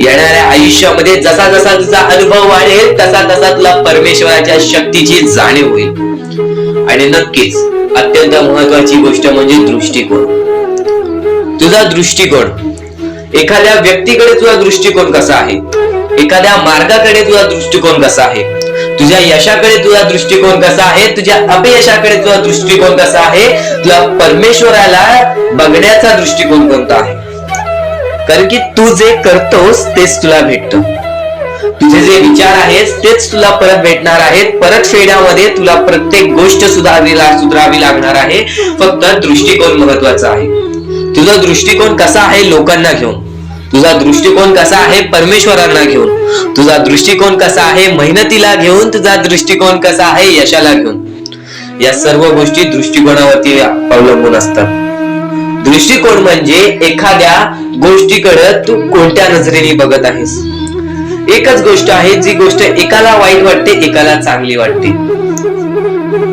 येणाऱ्या आयुष्यामध्ये जसा जसा तुझा अनुभव वाढेल तसा तसा तुला परमेश्वराच्या शक्तीची जाणीव होईल. आणि नक्कीच अत्यंत महत्वाची गोष्ट म्हणजे दृष्टिकोन. तुझा दृष्टिकोन, एखाद्या व्यक्तीकडे तुझा दृष्टिकोन कसा आहे, एखाद्या मार्गाकडे तुझा दृष्टिकोन कसा आहे, तुझ्या यशाकडे तुझा दृष्टिकोन कसा आहे, तुझ्या अपयशाकडे तुझा दृष्टिकोन कसा आहे, तुला परमेश्वराला बघण्याचा दृष्टिकोन कोणता आहे. कारण की तू जे करतोस तेच तुला भेटतं. तुझे जे विचार आहेत तेच तुला परत भेटणार आहेत. परत फेड्यामध्ये तुला प्रत्येक गोष्ट सुधारावी लागणार आहे. फक्त दृष्टिकोन महत्वाचा आहे. तुझा दृष्टिकोन कसा आहे लोकांना घेऊन, तुझा दृष्टिकोन कसा आहे परमेश्वरांना घेऊन, तुझा दृष्टिकोन कसा आहे मेहनतीला घेऊन, तुझा दृष्टिकोन कसा आहे यशाला घेऊन. या सर्व गोष्टी दृष्टिकोनावरती अवलंबून असतात. दृष्टिकोन म्हणजे एखाद्या गोष्टीकडे तू कोणत्या नजरेने बघत आहेस. एकच गोष्ट आहे, जी गोष्ट एकाला वाईट वाटते, एकाला चांगली वाटते.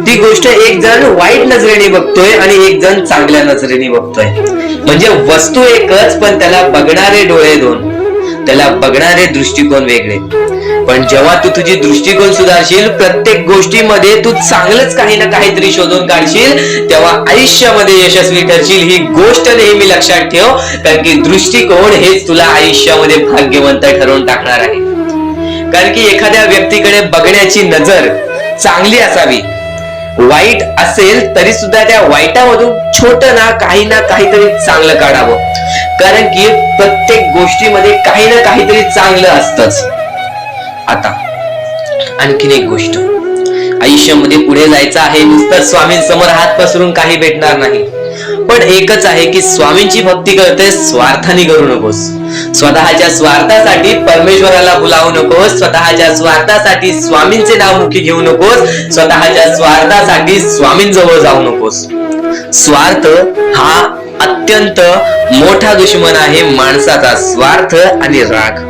ती गोष्ट एक जण वाईट नजरेने बघतोय आणि एक जण चांगल्या नजरेने बघतोय. म्हणजे वस्तू एकच, पण त्याला बघणारे डोळे दोन, त्याला बघणारे दृष्टिकोन वेगळे. पण जेव्हा तू तुझी दृष्टिकोन सुधारशील, प्रत्येक गोष्टीमध्ये तू चांगलंच काही ना काहीतरी शोधून काढशील, तेव्हा आयुष्यामध्ये यशस्वी ठरशील. ही गोष्ट नेहमी लक्षात ठेव, कारण की दृष्टिकोन हेच तुला आयुष्यामध्ये भाग्यवंत ठरवून टाकणार आहे. कारण की एखाद्या व्यक्तीकडे बघण्याची नजर चांगली असावी. वाईट असेल तरी सुद्धा त्या वाईटामधून छोटं ना काहीतरी चांगलं काढावं. कारण की प्रत्येक गोष्टीमध्ये काही ना काहीतरी चांगलं असतंच. आता आणखीन एक गोष्ट, आयुष्यामध्ये पुढे जायचं आहे, नुसतं स्वामींसमोर हात पसरून काही भेटणार नाही. पण एकच आहे की स्वामींची भक्ती करते, स्वार्थाने करू नकोस. स्वतःच्या स्वार्थासाठी परमेश्वराला बोलावू नकोस. स्वतःच्या स्वार्थासाठी स्वामींचे नाव मुखी घेऊ नकोस. स्वतःच्या स्वार्थासाठी स्वामींजवळ जाऊ नकोस. स्वार्थ हा अत्यंत मोठा दुश्मन आहे माणसाचा. स्वार्थ आणि राग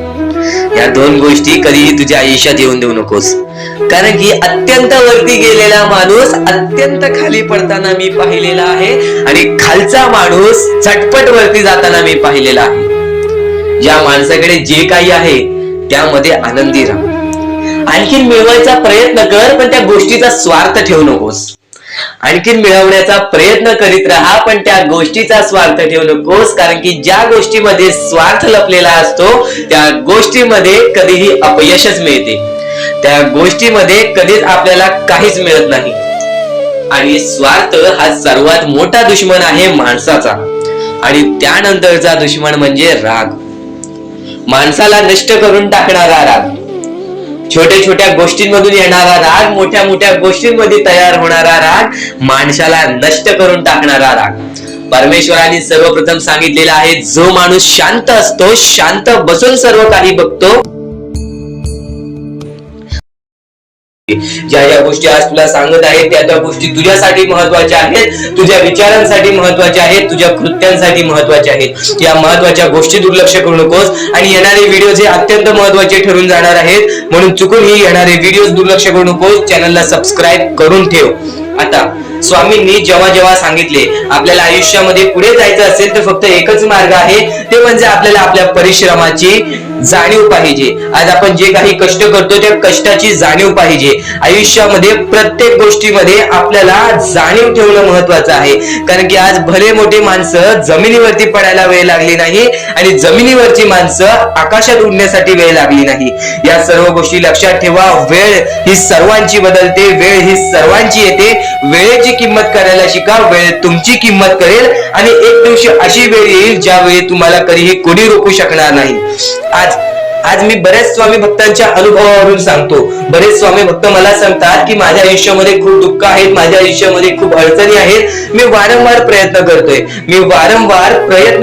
या दोन गोष्टी कधीही तुझ्या आयुष्यात येऊन देऊ नकोस. कारण की अत्यंत वरती गेलेला माणूस अत्यंत खाली पडताना मी पाहिलेला आहे, आणि खालचा माणूस झटपट वरती जाताना मी पाहिलेला आहे. ज्या माणसाकडे जे काही आहे त्यामध्ये आनंदी राहा. आणखीन मिळवायचा प्रयत्न कर, पण त्या गोष्टीचा स्वार्थ ठेवू नकोस. आणखीन मिळवण्याचा प्रयत्न करीत राहा, पण त्या गोष्टीचा स्वार्थ ठेवू नकोस. कारण की ज्या गोष्टीमध्ये स्वार्थ लपलेला असतो त्या गोष्टीमध्ये कधीही अपयशच मिळते. त्या गोष्टीमध्ये कधीच आपल्याला काहीच मिळत नाही. आणि स्वार्थ हा सर्वात मोठा दुश्मन आहे माणसाचा. आणि त्यानंतरचा दुश्मन म्हणजे राग. माणसाला नष्ट करून टाकणारा राग, छोट्या छोट्या गोष्टींमधून येणारा राग, मोठ्या मोठ्या गोष्टींमध्ये तयार होणारा राग, माणसाला नष्ट करून टाकणारा राग. परमेश्वराने सर्वप्रथम सांगितलेला आहे, जो माणूस शांत असतो, शांत बसून सर्व काही बघतो. ज्या गोष्टी आज तुला सांगत आहे त्या गोष्टी तुझ्यासाठी महत्वाच्या आहेत, तुझ्या विचारांसाठी महत्वाच्या आहेत, तुझ्या कृत्यांसाठी महत्वाच्या आहेत. या महत्वाच्या गोष्टी दुर्लक्ष करू नकोस. आणि येणारे व्हिडिओ जे अत्यंत महत्वाचे ठरून जाणार आहेत, म्हणून चुकूनही येणारे व्हिडिओ दुर्लक्ष करू नकोस. चॅनलला सबस्क्राईब करून ठेव. आता स्वामींनी जेव्हा जेव्हा सांगितले आपल्याला आयुष्यामध्ये पुढे जायचं असेल तर फक्त एकच मार्ग आहे, ते म्हणजे आपल्याला आपल्या परिश्रमाची जाणीव पाहिजे. आज आपण जे काही कष्ट करतो त्या कष्टाची जाणीव पाहिजे. आयुष्यामध्ये प्रत्येक गोष्टीमध्ये आपल्याला जाणीव ठेवणं महत्वाचं आहे. कारण की आज भले मोठे माणसं जमिनीवरती पडायला वेळ लागली नाही, आणि जमिनीवरची माणसं आकाशात उडण्यासाठी वेळ लागली नाही. या सर्व गोष्टी लक्षात ठेवा. वेळ ही सर्वांची बदलते, वेळ ही सर्वांची येते. वेळेची किंमत करायला शिका, वेळ तुमची किंमत करेल. आणि एक दिवशी अशी वेळ येईल ज्यावेळी तुम्हाला कधीही कोणी रोखू शकणार नाही. आज मी बऱ्याच स्वामी भक्तांच्या अनुभवावरून सांगतो. बरेच स्वामी भक्त मला सांगतात की माझ्या आयुष्यामध्ये खूप दुःख आहेत, माझ्या आयुष्यामध्ये खूप अडचणी आहेत. मी वारंवार प्रयत्न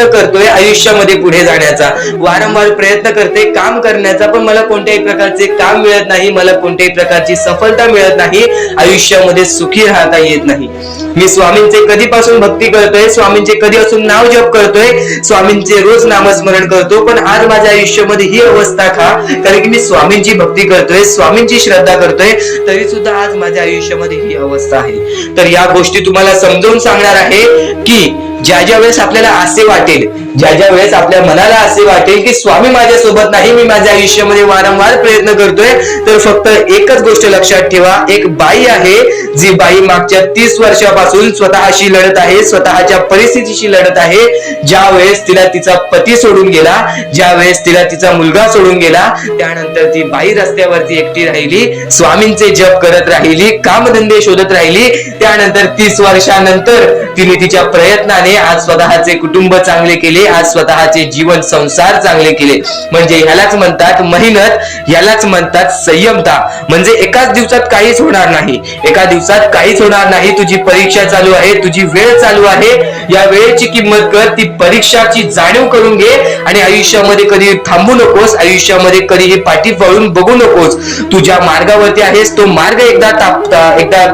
करतोय आयुष्यामध्ये पुढे जाण्याचा, वारंवार प्रयत्न करते काम करण्याचा, पण मला कोणत्याही प्रकारचे काम मिळत नाही, मला कोणत्याही प्रकारची सफलता मिळत नाही, आयुष्यामध्ये सुखी राहता येत नाही. मी स्वामींचे कधीपासून भक्ती करतोय, स्वामींचे कधीपासून नाव जप करतोय, स्वामींचे रोज नामस्मरण करतो, पण आज माझ्या आयुष्यामध्ये ही अवस्था का? कारण की मी स्वामींची भक्ती करतोय, स्वामींची श्रद्धा करतोय, तरी सुद्धा आज माझ्या आयुष्यामध्ये ही अवस्था आहे. तर या गोष्टी तुम्हाला समजावून सांगणार आहे की ज्या वेळेस आपल्याला असे वाटेल, ज्या वेळेस आपल्या मनाला असे वाटेल की स्वामी माझ्या सोबत नाही, मी माझ्या आयुष्यामध्ये वारंवार प्रयत्न करतोय, तर फक्त एकच गोष्ट लक्षात ठेवा. एक बाई आहे, जी बाई मागच्या 30 वर्षापासून स्वतःशी लढत आहे, स्वतःच्या परिस्थितीशी लढत आहे. ज्या वेळेस तिला तिचा पती सोडून गेला, ज्या वेळेस तिला तिचा मुलगा सोडून गेला, त्यानंतर ती बाई रस्त्यावरती एकटी राहिली, स्वामींचे जप करत राहिली, कामधंदे शोधत राहिली. त्यानंतर 30 वर्षानंतर तिने तिच्या प्रयत्नाने आज स्वतःचे कुटुंब चांगले केले, आज स्वतःचे जीवन संसार चांगले केले. म्हणजे ह्यालाच म्हणतात मेहनत, ह्यालाच म्हणतात संयमता. म्हणजे एकाच दिवसात काहीच होणार नाही, एका दिवसात काहीच होणार नाही. तुझी परीक्षा चालू आहे, तुझी वेळ चालू आहे, या वेळेची किंमत कर, ती परीक्षाची जाणीव करून घे. आणि आयुष्यामध्ये कधी थांबू नकोस, आयुष्यामध्ये कधीही पाठी वळून बघू नकोस. तू ज्या मार्गावरती आहेस तो मार्ग एकदा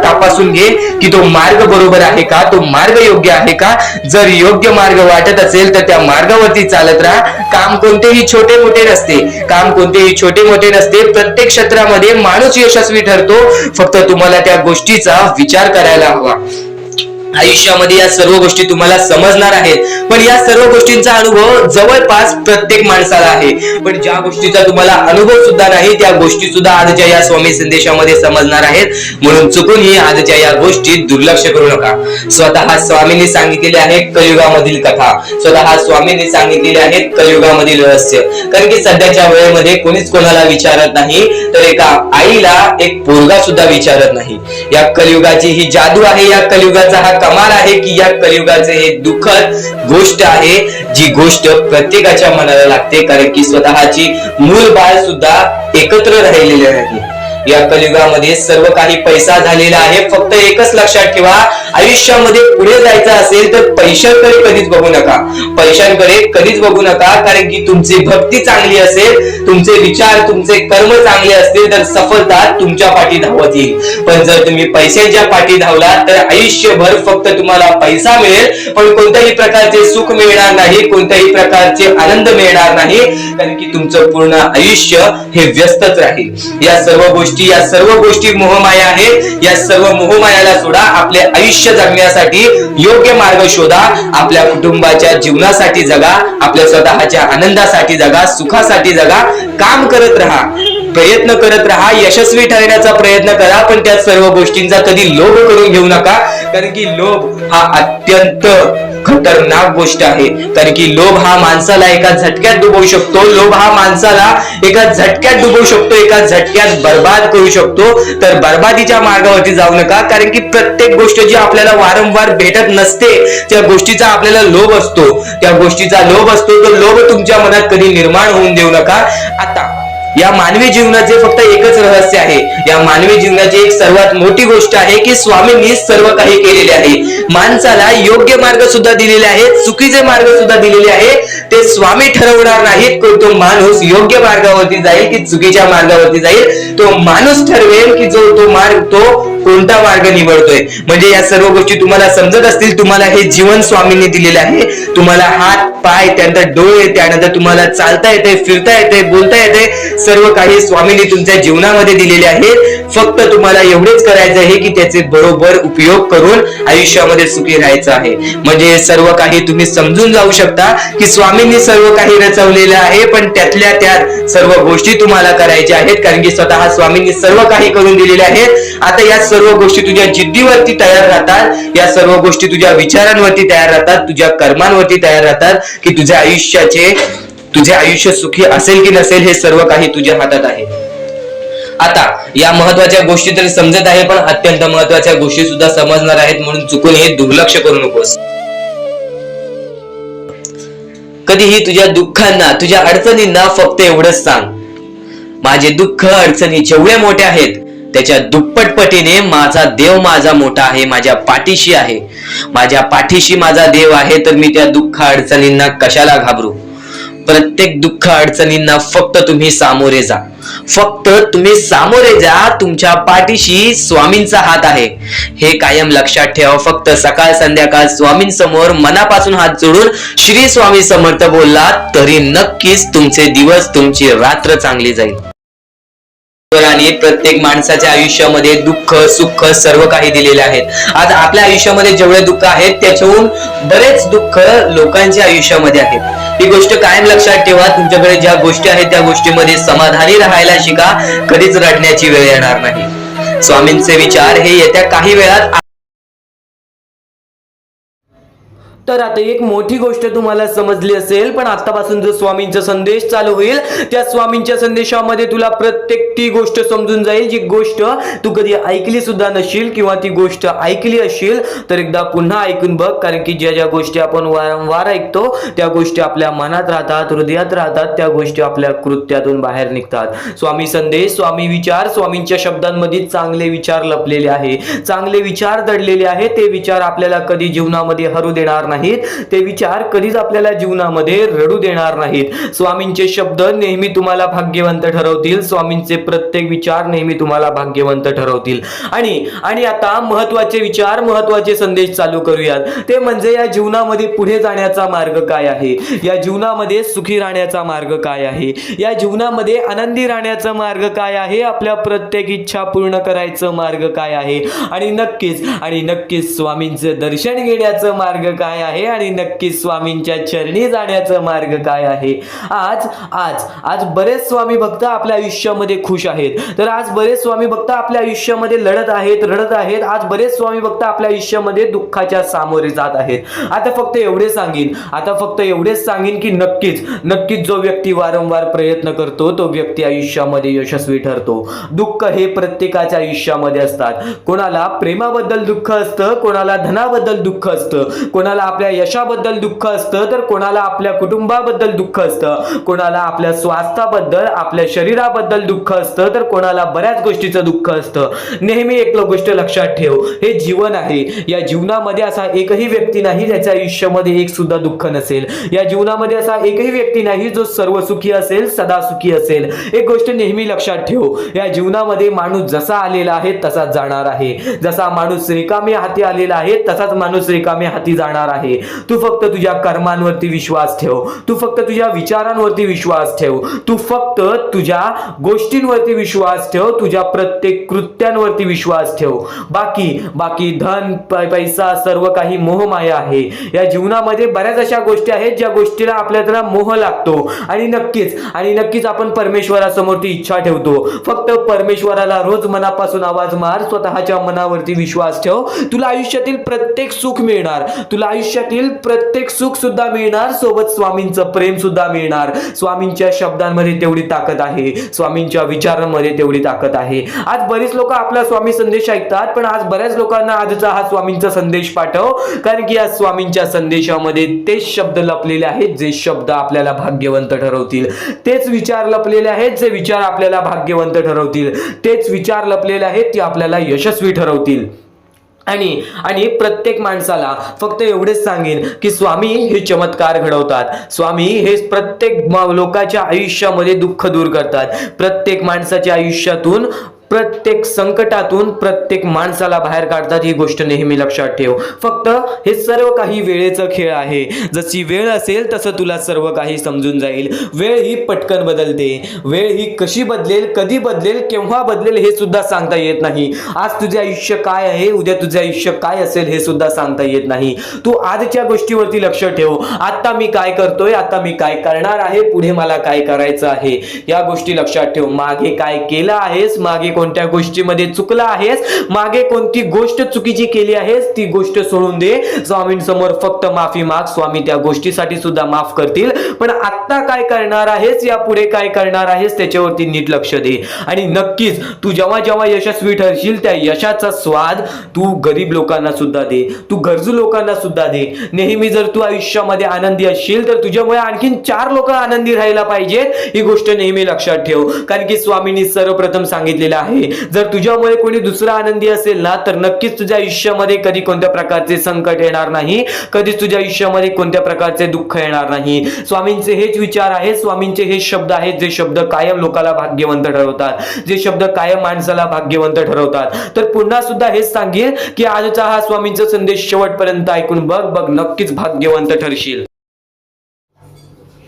तपासून घे की तो मार्ग बरोबर आहे का, तो मार्ग योग्य आहे का. जर योग्य मार्ग वाटत असेल तर त्या मार्गावरती चालत राहा. काम कोणतेही छोटे मोठे नसते, काम कोणतेही छोटे मोठे नसते. प्रत्येक क्षेत्रामध्ये माणूस यशस्वी ठरतो, फक्त तुम्हाला त्या गोष्टीचा विचार करायला हवा. आयुष्यामध्ये या सर्व गोष्टी तुम्हाला समजणार आहेत, पण या सर्व गोष्टींचा अनुभव जवळपास प्रत्येक माणसाला आहे. पण ज्या गोष्टीचा तुम्हाला अनुभव सुद्धा नाही त्या गोष्टी सुद्धा आजच्या या स्वामी संदेशामध्ये समजणार आहेत. म्हणून चुकूनही आजच्या या गोष्टी दुर्लक्ष करू नका. स्वतः स्वामींनी सांगितलेले आहे कलियुगामधील कथा, स्वतः स्वामींनी सांगितलेले आहेत कलियुगामधील रहस्य. कारण की सध्याच्या वेळेमध्ये कोणीच कोणाला विचारत नाही, तर एका आईला एक पोरगा सुद्धा विचारत नाही. या कलियुगाची ही जादू आहे, या कलियुगाचा हा कमाल आहे की या कलियुगाचे हे दुःखद गोष्ट आहे, जी गोष्ट प्रत्येकाच्या मनाला लागते. कारण की स्वतःची मूल बाळ सुद्धा एकत्र राहिलेले नाही. या कलियुगामध्ये सर्व काही पैसा झालेला आहे. फक्त एकच लक्षात ठेवा, आयुष्यामध्ये पुढे जायचं असेल तर पैशांकडे कधीच बघू नका, पैशांकडे कधीच बघू नका. कारण की तुमची भक्ती चांगली असेल, तुमचे विचार, तुमचे कर्म चांगले असतील तर सफलता तुमच्या पाठी धावत येईल. पण जर तुम्ही पैशांच्या पाठी धावलात तर आयुष्यभर फक्त तुम्हाला पैसा मिळेल, पण कोणत्याही प्रकारचे सुख मिळणार नाही, कोणत्याही प्रकारचे आनंद मिळणार नाही. कारण की तुमचं पूर्ण आयुष्य हे व्यस्तच राहील. या सर्व गोष्टी मोहमाया आहेत. या सर्व मोहमायाला सोडा. आपले आयुष्य जगण्यासाठी योग्य मार्ग शोधा. आपल्या कुटुंबाच्या जीवनासाठी जगा, आपल्या स्वतःच्या आनंदासाठी जगा, सुखासाठी जगा. काम करत राहा, प्रयत्न करत राहा, यशस्वी ठरण्याचा प्रयत्न करा. पण त्या सर्व गोष्टींचा कधी लोभ करून घेऊ नका. कारण की लोभ हा अत्यंत खतरनाक गोष्ट आहे. कारण की लोभ हा माणसाला एका झटक्यात डुबवू शकतो, लोभ हा माणसाला एका झटक्यात डुबवू शकतो, एका झटक्यात बर्बाद करू शकतो. तर बर्बादीच्या मार्गावरती जाऊ नका. कारण की प्रत्येक गोष्ट जी आपल्याला वारंवार भेटत नसते त्या गोष्टीचा आपल्याला लोभ असतो, त्या गोष्टीचा लोभ असतो. तो लोभ तुमच्या मनात कधी निर्माण होऊन देऊ नका. आता या मानवी जीवनाचे फक्त एकच रहस्य आहे. या मानवी जीवनाची एक सर्वात मोठी गोष्ट आहे की स्वामींनी सर्व काही केलेले आहे. माणसाला योग्य मार्ग सुद्धा दिलेले आहेत, चुकीचे मार्ग सुद्धा दिलेले आहेत. ते स्वामी ठरवणार नाहीत की तो माणूस योग्य मार्गावरती जाईल की चुकीच्या मार्गावरती जाईल. तो माणूस ठरवेल की तो कोणता मार्ग निवडतोय. म्हणजे या सर्व गोष्टी तुम्हाला समजत असतील. तुम्हाला हे जीवन स्वामींनी दिलेले आहे. तुम्हाला हात, पाय, त्यानंतर डोळे, त्यानंतर तुम्हाला चालता येते, फिरता येते, बोलता येते. सर्व काही स्वामींनी तुमच्या जीवनामध्ये दिलेले आहेत. फक्त तुम्हाला एवढेच करायचं आहे की त्याचे बरोबर उपयोग करून आयुष्यामध्ये सुखी राहायचं आहे. म्हणजे सर्व काही तुम्ही समजून जाऊ शकता की स्वामींनी सर्व काही रचवलेलं आहे. पण त्यातल्या त्यात सर्व गोष्टी तुम्हाला करायच्या आहेत. कारण की स्वतः स्वामींनी सर्व काही करून दिलेले आहेत. आता या सर्व गोष्टी तुझ्या जिद्दीवरती तयार राहतात, या सर्व गोष्टी तुझ्या विचारांवरती तयार राहतात, तुझ्या कर्मांवरती तयार राहतात की तुझे आयुष्य सुखी असेल की नसेल हे सर्व काही तुझ्या हातात आहे. आता या महत्वाच्या गोष्टी तरी समजत आहे, पण अत्यंत महत्वाच्या गोष्टी सुद्धा समजणार आहेत. म्हणून चुकून हे दुर्लक्ष करू नकोस. कधीही तुझ्या दुःखांना, तुझ्या अडचणींना फक्त एवढंच सांग, माझे दुःख अडचणी जेवढे मोठे आहेत त्याच्या दुप्पटपटीने माझा देव माझा मोठा आहे, माझ्या पाठीशी आहे. माझ्या पाठीशी माझा देव आहे, तर मी त्या दुःख अडचणींना कशाला घाबरू. प्रत्येक दुःख अडचणींना फक्त तुम्ही सामोरे जा, फक्त तुम्ही सामोरे जा. तुमच्या पाठीशी स्वामींचा हात आहे, हे कायम लक्षात ठेवा. फक्त सकाळ संध्याकाळ स्वामींसमोर मनापासून हात जोडून श्री स्वामी समर्थ बोलला तरी नक्कीच तुमचे दिवस, तुमची रात्र चांगली जाईल. आणि प्रत्येक माणसाच्या आयुष्यामध्ये दुःख, सुख सर्व काही दिलेले आहेत. आज आपल्या आयुष्यामध्ये जेवढे दुःख आहेत त्याच्याहून बरेच दुःख लोकांच्या आयुष्यामध्ये आहेत. ही गोष्ट कायम लक्षात ठेवा. तुमच्याकडे ज्या गोष्टी आहेत त्या गोष्टीमध्ये समाधानी राहायला शिका. कधीच रडण्याची वेळ येणार नाही. स्वामींचे विचार हे येत्या काही वेळात. तर आता एक मोठी गोष्ट तुम्हाला समजली असेल, पण आतापासून जो स्वामींचा संदेश चालू होईल त्या स्वामींच्या संदेशामध्ये तुला प्रत्येक ती गोष्ट समजून जाईल जी गोष्ट तू कधी ऐकली सुद्धा नशील, किंवा ती गोष्ट ऐकली असेल तर एकदा पुन्हा ऐकून बघ. कारण की ज्या ज्या गोष्टी आपण वारंवार ऐकतो त्या गोष्टी आपल्या मनात राहतात, हृदयात राहतात, त्या गोष्टी आपल्या कृत्यातून बाहेर निघतात. स्वामी संदेश, स्वामी विचार, स्वामींच्या शब्दांमध्ये चांगले विचार लपलेले आहे, चांगले विचार दडलेले आहे. ते विचार आपल्याला कधी जीवनामध्ये हरू देणार नाही. नाहीत, ते विचार कधीच आपल्याला जीवनामध्ये रडू देणार नाहीत. स्वामींचे शब्द नेहमी तुम्हाला भाग्यवंत ठरवतील. स्वामींचे प्रत्येक विचार नेहमी तुम्हाला भाग्यवंत ठरवतील. आणि आता महत्वाचे विचार, महत्वाचे संदेश चालू करूयात. ते म्हणजे या जीवनामध्ये पुढे जाण्याचा मार्ग काय आहे, या जीवनामध्ये सुखी राहण्याचा मार्ग काय आहे, या जीवनामध्ये आनंदी राहण्याचा मार्ग काय आहे, आपल्या प्रत्येक इच्छा पूर्ण करायचं मार्ग काय आहे, आणि नक्कीच स्वामींचं दर्शन घेण्याचं मार्ग काय आहे, आणि नक्कीच स्वामींच्या चरणी जाण्याचं मार्ग काय आहे. आज बरेच स्वामी भक्त आपल्या आयुष्यामध्ये खुश आहेत, तर आज बरेच स्वामी भक्त आपल्या आयुष्यामध्ये रडत आहेत. आज बरेच स्वामी भक्त आपल्या आयुष्यामध्ये दुःखाच्या सामोरे जात आहेत. आता फक्त एवढेच सांगेन की नक्कीच जो व्यक्ती वारंवार प्रयत्न करतो तो व्यक्ती आयुष्यामध्ये यशस्वी ठरतो. दुःख हे प्रत्येकाच्या आयुष्यामध्ये असतात. कोणाला प्रेमाबद्दल दुःख असतं, कोणाला धनाबद्दल दुःख असतं, कोणाला आपल्या यशाबद्दल दुःख असतं, तर कोणाला आपल्या कुटुंबाबद्दल दुःख असतं, कोणाला आपल्या स्वास्थ्याबद्दल, आपल्या शरीराबद्दल दुःख असतं, तर कोणाला बऱ्याच गोष्टीचं दुःख असतं. नेहमी एक गोष्ट लक्षात ठेव, हे जीवन आहे. या जीवनामध्ये असा एकही व्यक्ती नाही ज्याच्या आयुष्यामध्ये एक सुद्धा दुःख नसेल. या जीवनामध्ये असा एकही व्यक्ती नाही जो सर्व सुखी असेल, सदा सुखी असेल. एक गोष्ट नेहमी लक्षात ठेव, या जीवनामध्ये माणूस जसा आलेला आहे तसाच जाणार आहे. जसा माणूस रिकामे हाती आलेला आहे तसाच माणूस रिकामे हाती जाणार आहे. तू फक्त तुझ्या कर्मांवरती विश्वास ठेव, तू फक्त तुझ्या विचारांवरती विश्वास ठेव, तू फक्त तुझ्या गोष्टींवरती विश्वास ठेव, तुझ्या प्रत्येक कृत्यांवरती विश्वास ठेव. बाकी धन पैसा सर्व काही मोहमाया आहे. या जीवनामध्ये बऱ्याच अशा गोष्टी आहेत ज्या गोष्टीला आपल्याला मोह लागतो. आणि नक्कीच आपण परमेश्वरासमोर ती इच्छा ठेवतो. फक्त परमेश्वराला रोज मनापासून आवाज मार, स्वतःच्या मनावरती विश्वास ठेव. तुला आयुष्यातील प्रत्येक सुख मिळणार, तुला आयुष्यातील प्रत्येक सुख सुद्धा मिळणार, सोबत स्वामींचं प्रेम सुद्धा मिळणार. स्वामींच्या शब्दांमध्ये तेवढी ताकद आहे, स्वामींच्या विचारांमध्ये तेवढी ताकद आहे. आज बरीच लोक आपला स्वामी संदेश ऐकतात, पण आज बऱ्याच लोकांना आजचा हा स्वामींचा संदेश पाठव, कारण की या स्वामींच्या संदेशामध्ये तेच शब्द लपलेले आहेत जे शब्द आपल्याला भाग्यवंत ठरवतील. तेच विचार लपलेले आहेत जे विचार आपल्याला भाग्यवंत ठरवतील. तेच विचार लपलेले आहेत ते आपल्याला यशस्वी ठरवतील. आणि प्रत्येक माणसाला फक्त एवढेच सांगेन की स्वामी हे चमत्कार घडवतात. स्वामी हे प्रत्येक लोकांच्या आयुष्यामध्ये दुःख दूर करतात. प्रत्येक माणसाच्या आयुष्यातून, प्रत्येक संकटातून प्रत्येक माणसाला बाहेर काढतात. ही गोष्ट नेहमी लक्षात ठेव. फक्त हे सर्व काही वेळेचा खेळ आहे. जशी वेळ असेल तसं तुला सर्व काही समजून जाईल. वेळ ही पटकन बदलते. वेळ ही कशी बदलेल, कधी बदलेल, केव्हा बदलेल हे सुद्धा सांगता येत नाही. आज तुझे आयुष्य काय आहे, उद्या तुझे आयुष्य काय असेल हे सुद्धा सांगता येत नाही. तू आजच्या गोष्टीवरती लक्ष ठेव. आता मी काय करतोय, आता मी काय करणार आहे, पुढे मला काय करायचं आहे, या गोष्टी लक्षात ठेव. मागे काय केलं आहेस, मागे कोणत्या गोष्टीमध्ये चुकला आहेस, मागे कोणती गोष्ट चुकीची केली आहेस, ती गोष्ट सोडून दे. स्वामींसमोर फक्त माफी माग. स्वामी त्या गोष्टीसाठी सुद्धा माफ करतील. पण आता काय करणार आहेस, या पुढे काय करणार आहेस, त्याच्यावरती नीट लक्ष दे. आणि नक्कीच तू जेव्हा यशस्वी ठरशील त्या यशाचा स्वाद तू गरीब लोकांना सुद्धा दे, तू गरजू लोकांना सुद्धा दे. नेहमी जर तू आयुष्यामध्ये आनंदी असशील तर तुझ्यामुळे आणखीन 4 लोक आनंदी राहायला पाहिजेत. ही गोष्ट नेहमी लक्षात ठेव, कारण की स्वामींनी सर्वप्रथम सांगितलेलं आहे, जर तुझ्यामुळे कोणी दुसरा आनंदी असेल ना तर नक्कीच तुझ्या आयुष्यामध्ये कधी कोणत्या प्रकारचे संकट येणार नाही, कधीच तुझ्या आयुष्यामध्ये कोणत्या प्रकारचे दुःख येणार नाही. स्वामींचे हेच विचार आहेत, स्वामींचे हेच शब्द आहेत जे शब्द कायम लोकाला भाग्यवंत ठरवतात, जे शब्द कायम माणसाला भाग्यवंत ठरवतात. तर पुन्हा सुद्धा हेच सांगेन की आजचा हा स्वामींचा संदेश शेवटपर्यंत ऐकून बघ, नक्कीच भाग्यवंत ठरशील.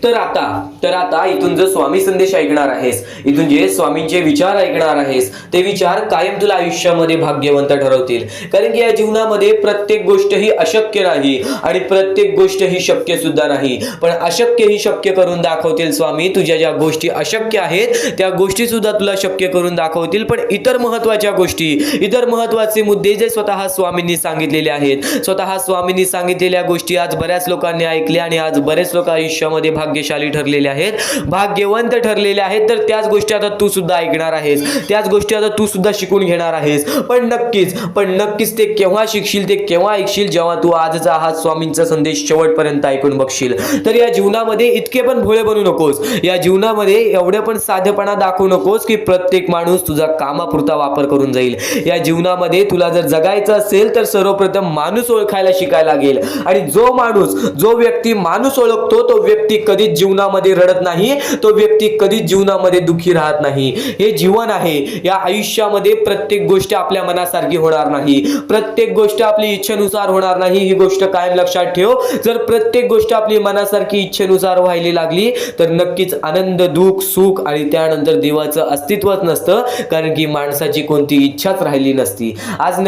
तर आता इथून जो स्वामी संदेश ऐकणार आहेस, इथून जे स्वामींचे विचार ऐकणार आहेस, ते विचार कायम तुला आयुष्यामध्ये भाग्यवंत ठरवतील. कारण की या जीवनामध्ये प्रत्येक गोष्ट ही अशक्य नाही आणि प्रत्येक गोष्ट ही शक्य सुद्धा नाही, पण अशक्य ही शक्य करून दाखवतील स्वामी. तुझ्या ज्या गोष्टी अशक्य आहेत त्या गोष्टी सुद्धा तुला शक्य करून दाखवतील. पण इतर महत्वाच्या गोष्टी, इतर महत्वाचे मुद्दे जे स्वतः स्वामींनी सांगितलेले आहेत, स्वतः स्वामींनी सांगितलेल्या गोष्टी आज बऱ्याच लोकांनी ऐकल्या आणि आज बरेच लोक आयुष्यामध्ये भाग्यशाली ठरलेले आहेत, भाग्यवंत ठरलेले आहेत, तर त्याच गोष्टी आता तू सुद्धा ऐकणार आहेस, त्याच गोष्टी आता तू सुद्धा शिकून घेणार आहेस. पण नक्कीच ते केव्हा शिकशील, ते केव्हा ऐकशील, जेव्हा तू आजचा हा स्वामींचा संदेश शेवटपर्यंत ऐकून बघशील. तर या जीवनामध्ये इतके पण भोळे बनू नकोस, या जीवनामध्ये एवढे पण साधेपणा दाखवू नकोस की प्रत्येक माणूस तुझा कामापुरता वापर करून जाईल. या जीवनामध्ये तुला जर जगायचं असेल तर सर्वप्रथम माणूस ओळखायला शिकायला लागेल. आणि जो व्यक्ती माणूस ओळखतो तो व्यक्ती कधीच जीवनामध्ये रडत नाही, तो व्यक्ती कधीच जीवनामध्ये दुःखी राहत नाही. हे जीवन आहे. या आयुष्यामध्ये प्रत्येक गोष्ट आपल्या मनासारखी होणार नाही, प्रत्येक गोष्ट आपली इच्छेनुसार होणार नाही. ही गोष्ट कायम लक्षात ठेव. जर प्रत्येक गोष्ट आपली मनासारखी इच्छेनुसार व्हायला लागली तर नक्कीच आनंद, दुःख, सुख आणि त्यानंतर देवाचं अस्तित्वच नसतं, कारण की माणसाची कोणती इच्छाच राहिली नसती. आज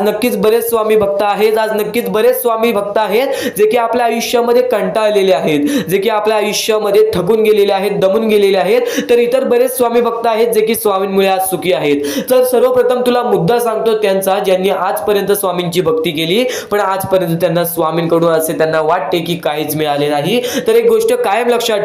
नक्कीच बरेच स्वामी भक्त आहेत, आज नक्कीच बरेच स्वामी भक्त आहेत जे की आपल्या आयुष्यामध्ये कंटाळलेले आहेत, जे की आपल्या आयुष्यामध्ये थकून गेलेले आहेत, दमून गेलेले आहेत. तर इतर बरेच स्वामी भक्त आहेत जे की स्वामींमुळे आज सुखी आहेत. तर सर्वप्रथम तुला मुद्दा सांगतो त्यांचा, ज्यांनी आजपर्यंत स्वामींची भक्ती केली पण आजपर्यंत त्यांना स्वामींकडून असे त्यांना वाटते की काहीच मिळाले नाही. तर एक गोष्ट कायम लक्षात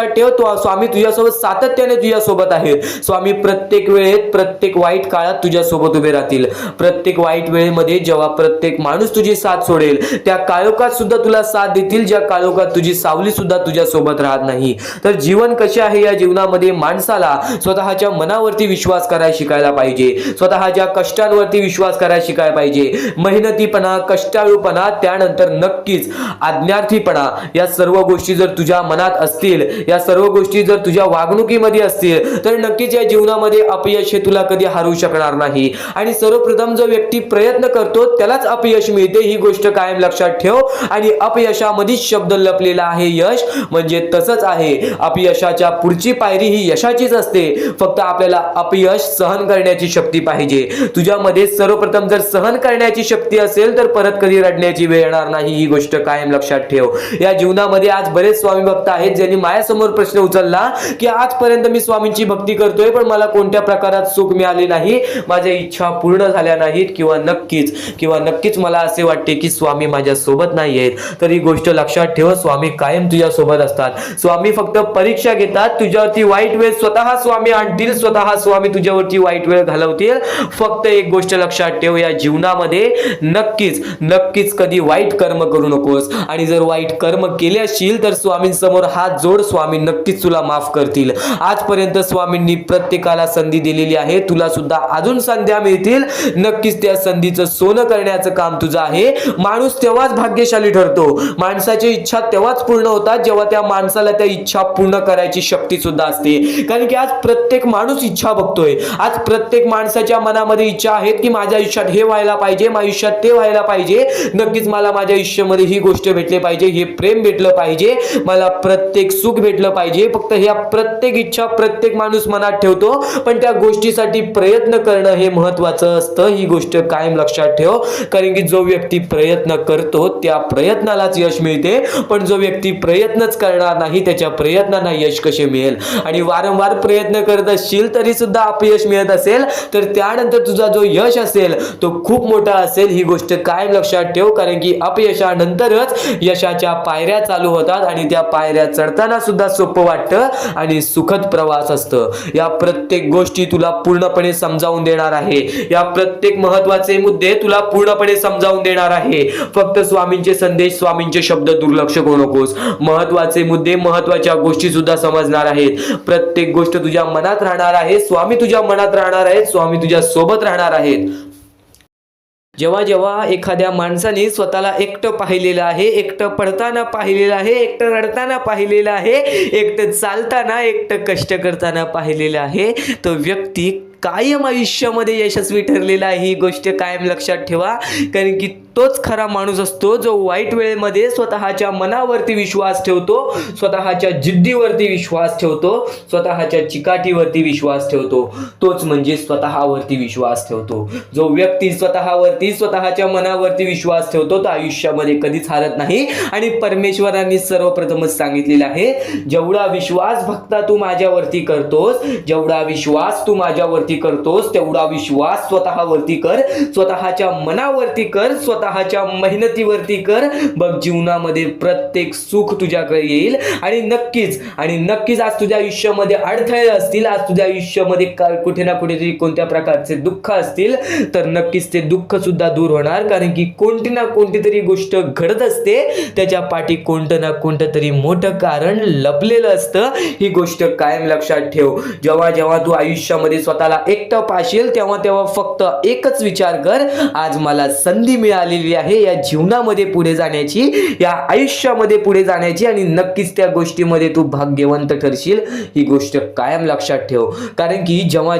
ठेव, तो स्वामी तुझ्यासोबत सातत्याने तुझ्यासोबत आहेत. स्वामी प्रत्येक वेळेत, प्रत्येक वाईट काळात तुझ्यासोबत उभे राहतील. प्रत्येक वाईट वेळेमध्ये जेव्हा प्रत्येक माणूस तुझी साथ सोडेल त्या काळोखात सुद्धा तुला साथ देतील, ज्या काळोखात तुझी सावली सुद्धा तुझ्यासोबत राहत नाही. तर जीवन कसे आहे, या जीवनामध्ये माणसाला स्वतःच्या मनावरती विश्वास करायला शिकायला पाहिजे, स्वतःच्या कष्टांवरती विश्वास करायला शिकायला पाहिजे. मेहनतीपणा, कष्टाळूपणा, त्यानंतर नक्कीच आज्ञार्थीपणा, या सर्व गोष्टी जर तुझ्या मनात असतील, या सर्व गोष्टी जर तुझ्या वागणुकीमध्ये असतील तर नक्कीच या जीवनामध्ये अपयश हे तुला कधी हरवू शकणार नाही. आणि सर्वप्रथम जो व्यक्ती प्रयत्न करतो त्यालाच अपयश मिळते, ही गोष्ट कायम लक्षात ठेव. आणि अपयशामध्येच शब्द लपलेला आहे यश, म्हणजे तसंच आहे. अपयशाच्या पुढची पायरी ही यशाचीच असते, फक्त आपल्याला अपयश सहन करण्याची शक्ती पाहिजे. तुझ्यामध्ये सर्वप्रथम जर सहन करण्याची शक्ती असेल तर परत कधी रडण्याची वेळ येणार नाही, ही गोष्ट कायम लक्षात ठेव. या जीवनामध्ये आज बरेच स्वामी भक्त आहेत ज्यांनी माझ्यासमोर प्रश्न उचलला की आजपर्यंत मी स्वामींची भक्ती करतोय पण मला कोणत्या प्रकारात सुख मिळाले नाही, माझ्या इच्छा पूर्ण झाल्या नाहीत, किंवा नक्कीच मला असे वाटते की स्वामी माझ्या सोबत नाही आहेत. तर ही गोष्ट लक्षात ठेव, स्वामी कायम तुझ्या सोबत असतात. स्वामी फक्त परीक्षा घेतात, तुझ्यावरती वाईट वेळ स्वतः स्वामी आणतील, स्वतः स्वामी तुझ्यावरती वाईट वेळ घालवतील. फक्त एक गोष्ट लक्षात ठेव, या जीवनामध्ये नक्कीच कधी वाईट कर्म करू नकोस. आणि जर वाईट कर्म केले असतील तर स्वामींसमोर हात जोड, स्वामी नक्कीच तुला माफ करतील. आजपर्यंत स्वामींनी प्रत्येकाला संधी दिलेली आहे, तुला सुद्धा अजून संध्या मिळतील. नक्कीच त्या संधीचं सोनं करण्याचं काम तुझं आहे. माणूस तेव्हाच भाग्यशाली ठरतो, माणसाची इच्छा तेव्हाच पूर्ण होतात जेव्हा त्या माणसाला त्या इच्छा पूर्ण करायची शक्ती सुद्धा असते. कारण की आज प्रत्येक माणूस इच्छा बघतोय, आज प्रत्येक माणसाच्या मनामध्ये इच्छा आहेत की माझ्या आयुष्यात हे व्हायला पाहिजे, माझ्या आयुष्यात ते व्हायला पाहिजे, नक्कीच मला माझ्या आयुष्यामध्ये ही गोष्ट भेटली पाहिजे, हे प्रेम भेटलं पाहिजे, मला प्रत्येक सुख भेटलं पाहिजे. फक्त ह्या प्रत्येक इच्छा प्रत्येक माणूस मनात ठेवतो, पण त्या गोष्टीसाठी प्रयत्न करणं हे महत्वाचं असतं. ही गोष्ट कायम लक्षात ठेव, कारण की जो व्यक्ती प्रयत्न करतो त्या प्रयत्नालाच यश मिळते, पण जो व्यक्ती प्रयत्नच करणार नाही त्याच्या प्रयत्नांना यश कसे मिळेल. आणि वारंवार प्रयत्न करत असशील तरी सुद्धा अपयश मिळत असेल तर त्यानंतर तुझा जो यश असेल तो खूप मोठा असेल. ही गोष्ट कायम लक्षात ठेव, कारण की अपयशानंतरच यशाच्या पायऱ्या चालू होतात आणि त्या पायऱ्या चढताना सुद्धा सोपं वाटतं आणि सुखद प्रवास असतं. या प्रत्येक गोष्टी तुला पूर्णपणे समजावून देणार आहे, या प्रत्येक महत्वाचे मुद्दे तुला पूर्णपणे समजावून देणार आहे. फक्त स्वामींचे संदेश, स्वामींचे शब्द दुर्लक्ष करू नकोस. महत्वाचे मुद्दे, महत्वाच्या गोष्टी सुद्धा समजणार आहेत. प्रत्येक गोष्ट तुझ्या मनात राहणार आहे, स्वामी तुझ्या मनात राहणार आहेत, स्वामी तुझ्या सोबत राहणार आहेत. जेव्हा एखाद्या माणसाने स्वतःला एकटं पाहिलेलं आहे, एकटं पडताना पाहिलेलं आहे, एकटं रडताना पाहिलेलं आहे, एकटं चालताना, एकटं कष्ट करताना पाहिलेलं आहे, तो व्यक्ती कायम आयुष्यामध्ये यशस्वी ठरलेला आहे. ही गोष्ट कायम लक्षात ठेवा, कारण की तोच खरा माणूस असतो जो वाईट वेळेमध्ये स्वतःच्या मनावरती विश्वास ठेवतो, स्वतःच्या जिद्दीवरती विश्वास ठेवतो, स्वतःच्या चिकाटीवरती विश्वास ठेवतो. तोच म्हणजे स्वतःवरती विश्वास ठेवतो. जो व्यक्ती स्वतःवरती, स्वतःच्या मनावरती विश्वास ठेवतो तो आयुष्यामध्ये कधीच हारत नाही. आणि परमेश्वरांनी सर्वप्रथमच सांगितलेलं आहे, जेवढा विश्वास भक्ता तू माझ्यावरती करतोस, जेवढा विश्वास तू माझ्यावरती करतोस तेवढा विश्वास स्वतःवरती कर, स्वतःच्या मनावरती कर, स्वतः स्वतःच्या मेहनतीवरती कर, बघ जीवनामध्ये प्रत्येक सुख तुझ्याकडे येईल. आणि नक्कीच आज तुझ्या आयुष्यामध्ये अडथळे असतील, आज तुझ्या आयुष्यामध्ये कुठे ना कुठेतरी कोणत्या प्रकारचे दुःख असतील, तर नक्कीच ते दुःख सुद्धा दूर होणार. कारण की कोणती ना कोणती तरी गोष्ट घडत असते, त्याच्या पाठी कोणतं ना कोणतं तरी मोठं कारण लपलेलं असतं. ही गोष्ट कायम लक्षात ठेव. जेव्हा जेव्हा तू आयुष्यामध्ये स्वतःला एकटं पाशील, तेव्हा तेव्हा फक्त एकच विचार कर, आज मला संधी मिळालेली आहे या जीवनामध्ये पुढे जाण्याची, या आयुष्यामध्ये पुढे जाण्याची, आणि नक्कीच त्या गोष्टीमध्ये तू भाग्यवंत ठरशील. ही गोष्ट कायम लक्षात ठेव. कारण की जेव्हा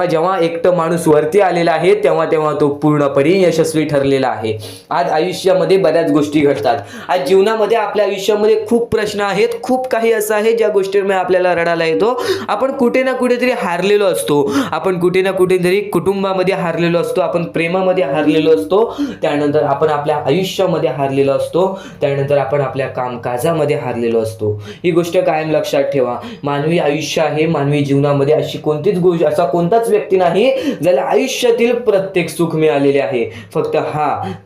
जेव्हा एकटं माणूस वरती आलेला आहे, तेव्हा तेव्हा तो पूर्णपणे यशस्वी ठरलेला आहे. आज आयुष्यामध्ये बऱ्याच गोष्टी घडतात. आज जीवनामध्ये आपल्या आयुष्यामध्ये खूप प्रश्न आहेत, खूप काही असं आहे ज्या गोष्टींमुळे आपल्याला रडायला येतो. आपण कुठे ना कुठेतरी हारलेलो असतो, आपण कुठे ना कुठेतरी कुटुंबामध्ये हारलेलो असतो, आपण प्रेमामध्ये हारलेलो असतो, त्यानंतर आपण आपल्या आयुष्यामध्ये हारलेलो असतो, त्यानंतर आपण आपल्या कामकाजामध्ये हारलेलो असतो. ही गोष्ट कायम लक्षात ठेवा. मानवी आयुष्य आहे, मानवी जीवनामध्ये अशी कोणतीच गोष्ट, असा कोणताच व्यक्ती नाही ज्याला आयुष्यातील प्रत्येक सुख मिळालेले आहे. फक्त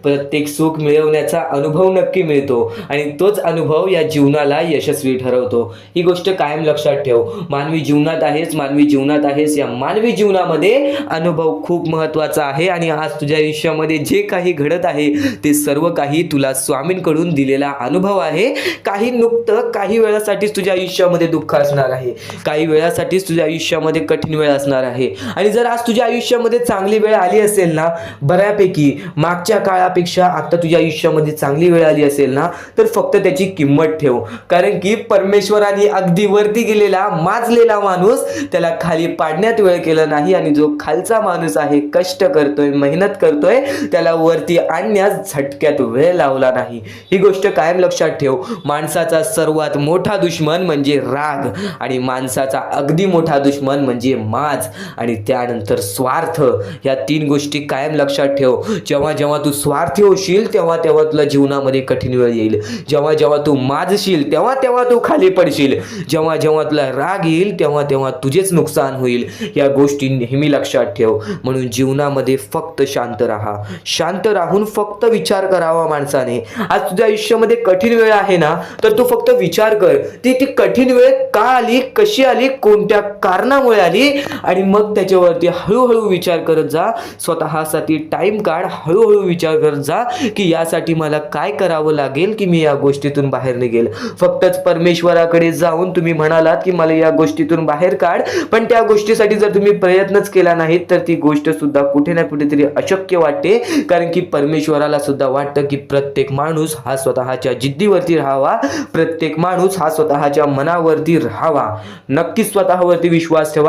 प्रत्येक सुख मिळवण्याचा अनुभव नक्की मिळतो, आणि तोच अनुभव या जीवनाला यशस्वी ठरवतो. ही गोष्ट कायम लक्षात ठेव. मानवी जीवनात आहेस, या मानवी जीवनामध्ये अनुभव खूप महत्वाचा आहे. आणि आज तुझ्या आयुष्यामध्ये जे काही घडत आहे, ते सर्व काही तुला स्वामींकडून दिलेला अनुभव आहे. काही वेळासाठीच तुझ्या आयुष्यामध्ये दुःख असणार आहे, काही वेळासाठीच तुझ्या आयुष्यामध्ये कठीण वेळ असणार आहे. आणि जर आज तुझ्या आयुष्यामध्ये चांगली वेळ आली असेल ना, बऱ्यापैकी मागच्या काळापेक्षा आता तुझ्या आयुष्यामध्ये चांगली वेळ आली असेल ना, तर फक्त त्याची किंमत ठेव. कारण की परमेश्वराने अगदी वरती गेलेला माजलेला माणूस त्याला खाली पाडण्यात वेळ केलं नाही, आणि जो खालचा माणूस आहे, कष्ट करतोय, मेहनत करतोय, त्याला वरती आणण्यास झटक्यात वेळ लावला नाही. ही गोष्ट कायम लक्षात ठेव. माणसाचा सर्वात मोठा दुश्मन म्हणजे राग, आणि माणसाचा अगदी मोठा दुश्मन म्हणजे माज, आणि त्यानंतर स्वार्थ. या तीन गोष्टी कायम लक्षात ठेव. जेव्हा जेव्हा तू स्वार्थी होशील, तेव्हा तेव्हा तुला जीवनामध्ये कठीण वेळ येईल. जेव्हा जेव्हा तू माजशील, तेव्हा तेव्हा तू खाली पडशील. जेव्हा जेव्हा तुला राग येईल, तेव्हा तेव्हा तुझेच नुकसान होईल. या गोष्टी नेहमी लक्षात ठेव. म्हणून जीवनामध्ये फक्त शांत राहा. शांत राहून फक्त विचार करावा माणसाने. आज तुझ्या आयुष्यामध्ये कठीण वेळ आहे ना, तर तू फक्त विचार कर, ती कठीण वेळ का आली, कशी आली, कोणत्या कारणामुळे आली, आणि मग त्याच्यावरती हळूहळू विचार करत जा. स्वतःसाठी टाइम काढ, हळूहळू विचार करत जा की यासाठी मला काय करावं लागेल की मी या गोष्टीतून बाहेर निघेल. फक्तच परमेश्वराकडे जाऊन तुम्ही म्हणालात की मला या गोष्टीतून बाहेर काढ, पण त्या गोष्टीसाठी जर तुम्ही प्रयत्नच केला नाहीत, तर ती गोष्ट सुद्धा कुठे ना कुठेतरी अशक्य वाटते. कारण की परमेश्वराला सुद्धा वाटतं की प्रत्येक माणूस हा स्वतःच्या जिद्दीवरती राहावा, प्रत्येक माणूस हा स्वतःच्या मनावरती राहावा. नक्कीच स्वतःवरती विश्वास ठेवा.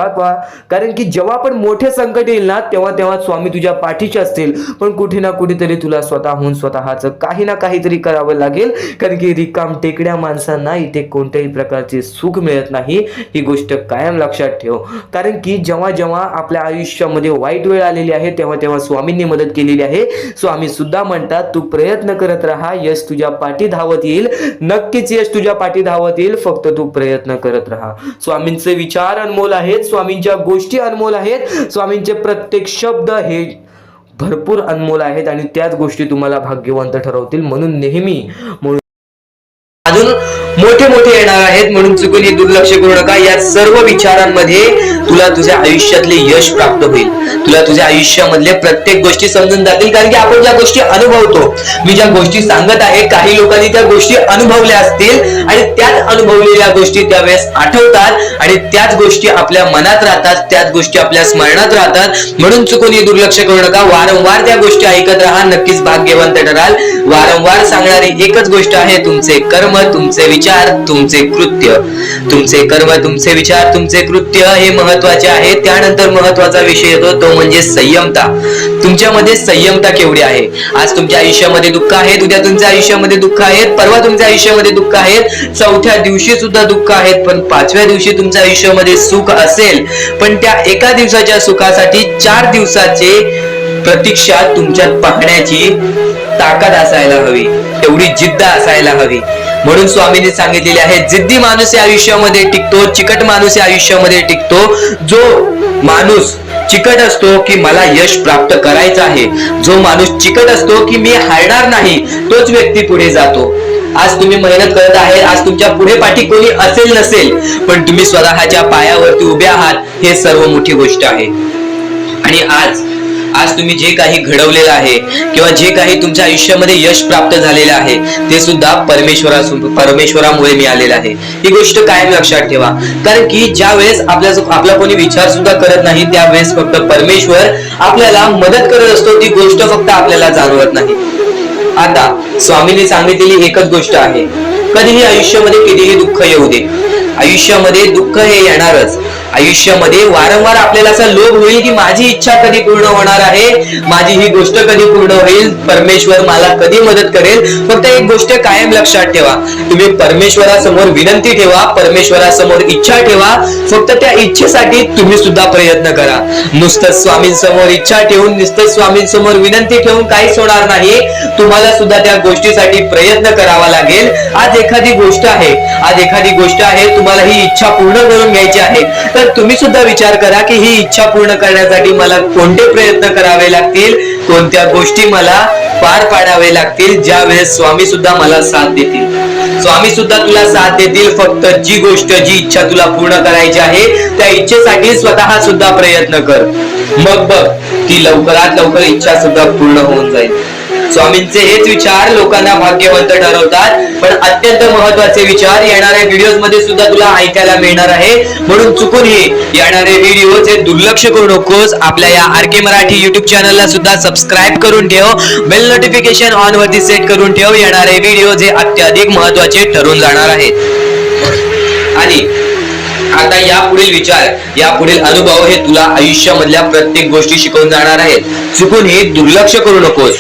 कारण की जेव्हा पण मोठे संकट येईल ना, तेव्हा तेव्हा स्वामी तुझ्या पाठीचे असतील, पण कुठे ना कुठेतरी तुला स्वतःहून स्वतःचं काही ना काहीतरी करावं लागेल. कारण की रिकाम टेकड्या माणसांना इथे कोणत्याही प्रकारचे सुख मिळत नाही. ही गोष्ट कायम लक्षात ठेव. कारण की जेव्हा जेव्हा आपल्या आयुष्यामध्ये वाईट वेळ आलेली आहे, तेव्हा तेव्हा स्वामींनी मदत केलेली आहे. स्वामी सुद्धा म्हणतात तू प्रयत्न करत राहा, यश तुझ्या पाठी धावत येईल. नक्कीच यश तुझ्या पाठी धावत येईल, फक्त तू प्रयत्न करत राहा. स्वामींचे विचार अनमोल आहेत, स्वामींच्या गोष्टी अनमोल आहेत, स्वामींचे प्रत्येक शब्द हे भरपूर अनमोल आहेत, आणि त्याच गोष्टी तुम्हाला भाग्यवंत ठरवतील. म्हणून नेहमी अजून मोठे मोठे येणार आहेत, म्हणून चुकून हे दुर्लक्ष करू नका. या सर्व विचारांमध्ये तुला तुझ्या आयुष्यातले यश प्राप्त होईल. तुला तुझ्या आयुष्यामधले प्रत्येक गोष्टी समजून जातील. कारण की आपण ज्या गोष्टी अनुभवतो, मी ज्या गोष्टी सांगत आहे, काही लोकांनी त्या गोष्टी अनुभवल्या असतील, आणि त्याच अनुभवलेल्या गोष्टी त्यावेळेस आठवतात, आणि त्याच गोष्टी आपल्या मनात राहतात, त्याच गोष्टी आपल्या स्मरणात राहतात. म्हणून चुकून हे दुर्लक्ष करू नका. वारंवार त्या गोष्टी ऐकत राहा, नक्कीच भाग्यवंत ठराल. वारंवार सांगणारी एकच गोष्ट आहे, तुमचे कर्म, तुमचे विचार, तुमचे कृत्य. तुमचे कर्म, तुमचे विचार, तुमचे कृत्य हे महत्वाचे आहे. त्यानंतर महत्वाचा विषय येतो तो म्हणजे संयमता. तुमच्यामध्ये संयमता केवढी आहे? आज तुमच्या आयुष्यामध्ये दुःख आहे, उद्या तुमच्या आयुष्यामध्ये दुःख आहेत, परवा तुमच्या आयुष्यामध्ये दुःख आहेत, चौथ्या दिवशी सुद्धा दुःख आहेत, पण पाचव्या दिवशी तुमच्या आयुष्यामध्ये सुख असेल. पण त्या एका दिवसाच्या सुखासाठी 4 दिवसाचे प्रतीक्षा तुमच्यात पाहण्याची ताकद असायला हवी, तेवढी जिद्द असायला हवी. म्हणून स्वामींनी सांगितलेले आहे, जिद्दी माणूस या आयुष्यामध्ये टिकतो, चिकट माणूस या आयुष्यामध्ये टिकतो. जो माणूस चिकट असतो की मला यश प्राप्त करायचं आहे, जो माणूस चिकट असतो की मी हारणार नाही, तोच व्यक्ती पुढे जातो. आज तुम्ही मेहनत करत आहे, आज तुमच्या पुढे पाठी कोणी असेल नसेल, पण तुम्ही स्वतःच्या पायावरती उभे आहात, हे सर्व मोठी गोष्ट आहे. आणि आज तुम्ही जे काही घडवलेलं आहे किंवा जे काही तुमच्या आयुष्यामध्ये यश प्राप्त झालेलं आहे, ते सुद्धा परमेश्वरामुळे मिळालेलं आहे. ही गोष्ट कायम लक्षात ठेवा. कारण की ज्या वेळेस आपला कोणी विचार सुद्धा करत नाही, त्यावेळेस फक्त परमेश्वर आपल्याला मदत करत असतो. ती गोष्ट फक्त आपल्याला जाणवत नाही. आता स्वामींनी सांगितलेली एकच गोष्ट आहे, कधीही आयुष्यामध्ये कितीही दुःख येऊ दे, आयुष्यामध्ये दुःख हे येणारच. आयुष्यामध्ये वारंवार आपल्याला असा लोभ होईल की माझी इच्छा कधी पूर्ण होणार आहे, माझी ही गोष्ट कधी पूर्ण होईल, परमेश्वर मला कधी मदत करेल. फक्त एक गोष्ट कायम लक्षात ठेवा, तुम्ही परमेश्वरासमोर विनंती ठेवा, परमेश्वरासमोर इच्छा ठेवा. फक्त त्या इच्छेसाठी तुम्ही सुद्धा प्रयत्न करा. नुसतं स्वामींसमोर इच्छा ठेवून, नुसतं स्वामींसमोर विनंती ठेवून काहीच होणार नाही. तुम्हाला सुद्धा त्या गोष्टीसाठी प्रयत्न करावा लागेल. आज एखादी गोष्ट आहे, तुम्हाला ही इच्छा पूर्ण करून घ्यायची आहे, तर तुम्ही सुद्धा विचार करा की ही इच्छा पूर्ण करण्यासाठी मला कोणते प्रयत्न करावे लागतील, कोणत्या गोष्टी मला पार पाडावे लागतील, ज्या वेळेस स्वामी सुद्धा मला साथ देतील. स्वामी सुद्धा तुला साथ देतील. फक्त जी इच्छा तुला पूर्ण करायची आहे, त्या इच्छेसाठी स्वतः सुद्धा प्रयत्न कर. मग बघ ती लवकरात लवकर इच्छा सुद्धा पूर्ण होऊन जाईल. स्वामींचे हेच विचार लोकांना भाग्यवंत ठरवतात. पण अत्यंत महत्वाचे विचार येणाऱ्या व्हिडिओज मध्ये सुद्धा तुला ऐकायला मिळणार आहे. म्हणून चुकूनही येणारे व्हिडिओ हे दुर्लक्ष करू नकोस. आपल्या या RK मराठी युट्यूब चॅनलला सुद्धा सबस्क्राईब करून ठेव, बेल नोटिफिकेशन ऑन वरती सेट करून ठेव. येणारे व्हिडिओ जे अत्याधिक महत्वाचे ठरून जाणार आहेत. आणि आता यापुढील विचार, यापुढील अनुभव हे तुला आयुष्यामधल्या प्रत्येक गोष्टी शिकवून जाणार आहेत. चुकूनही दुर्लक्ष करू नकोस.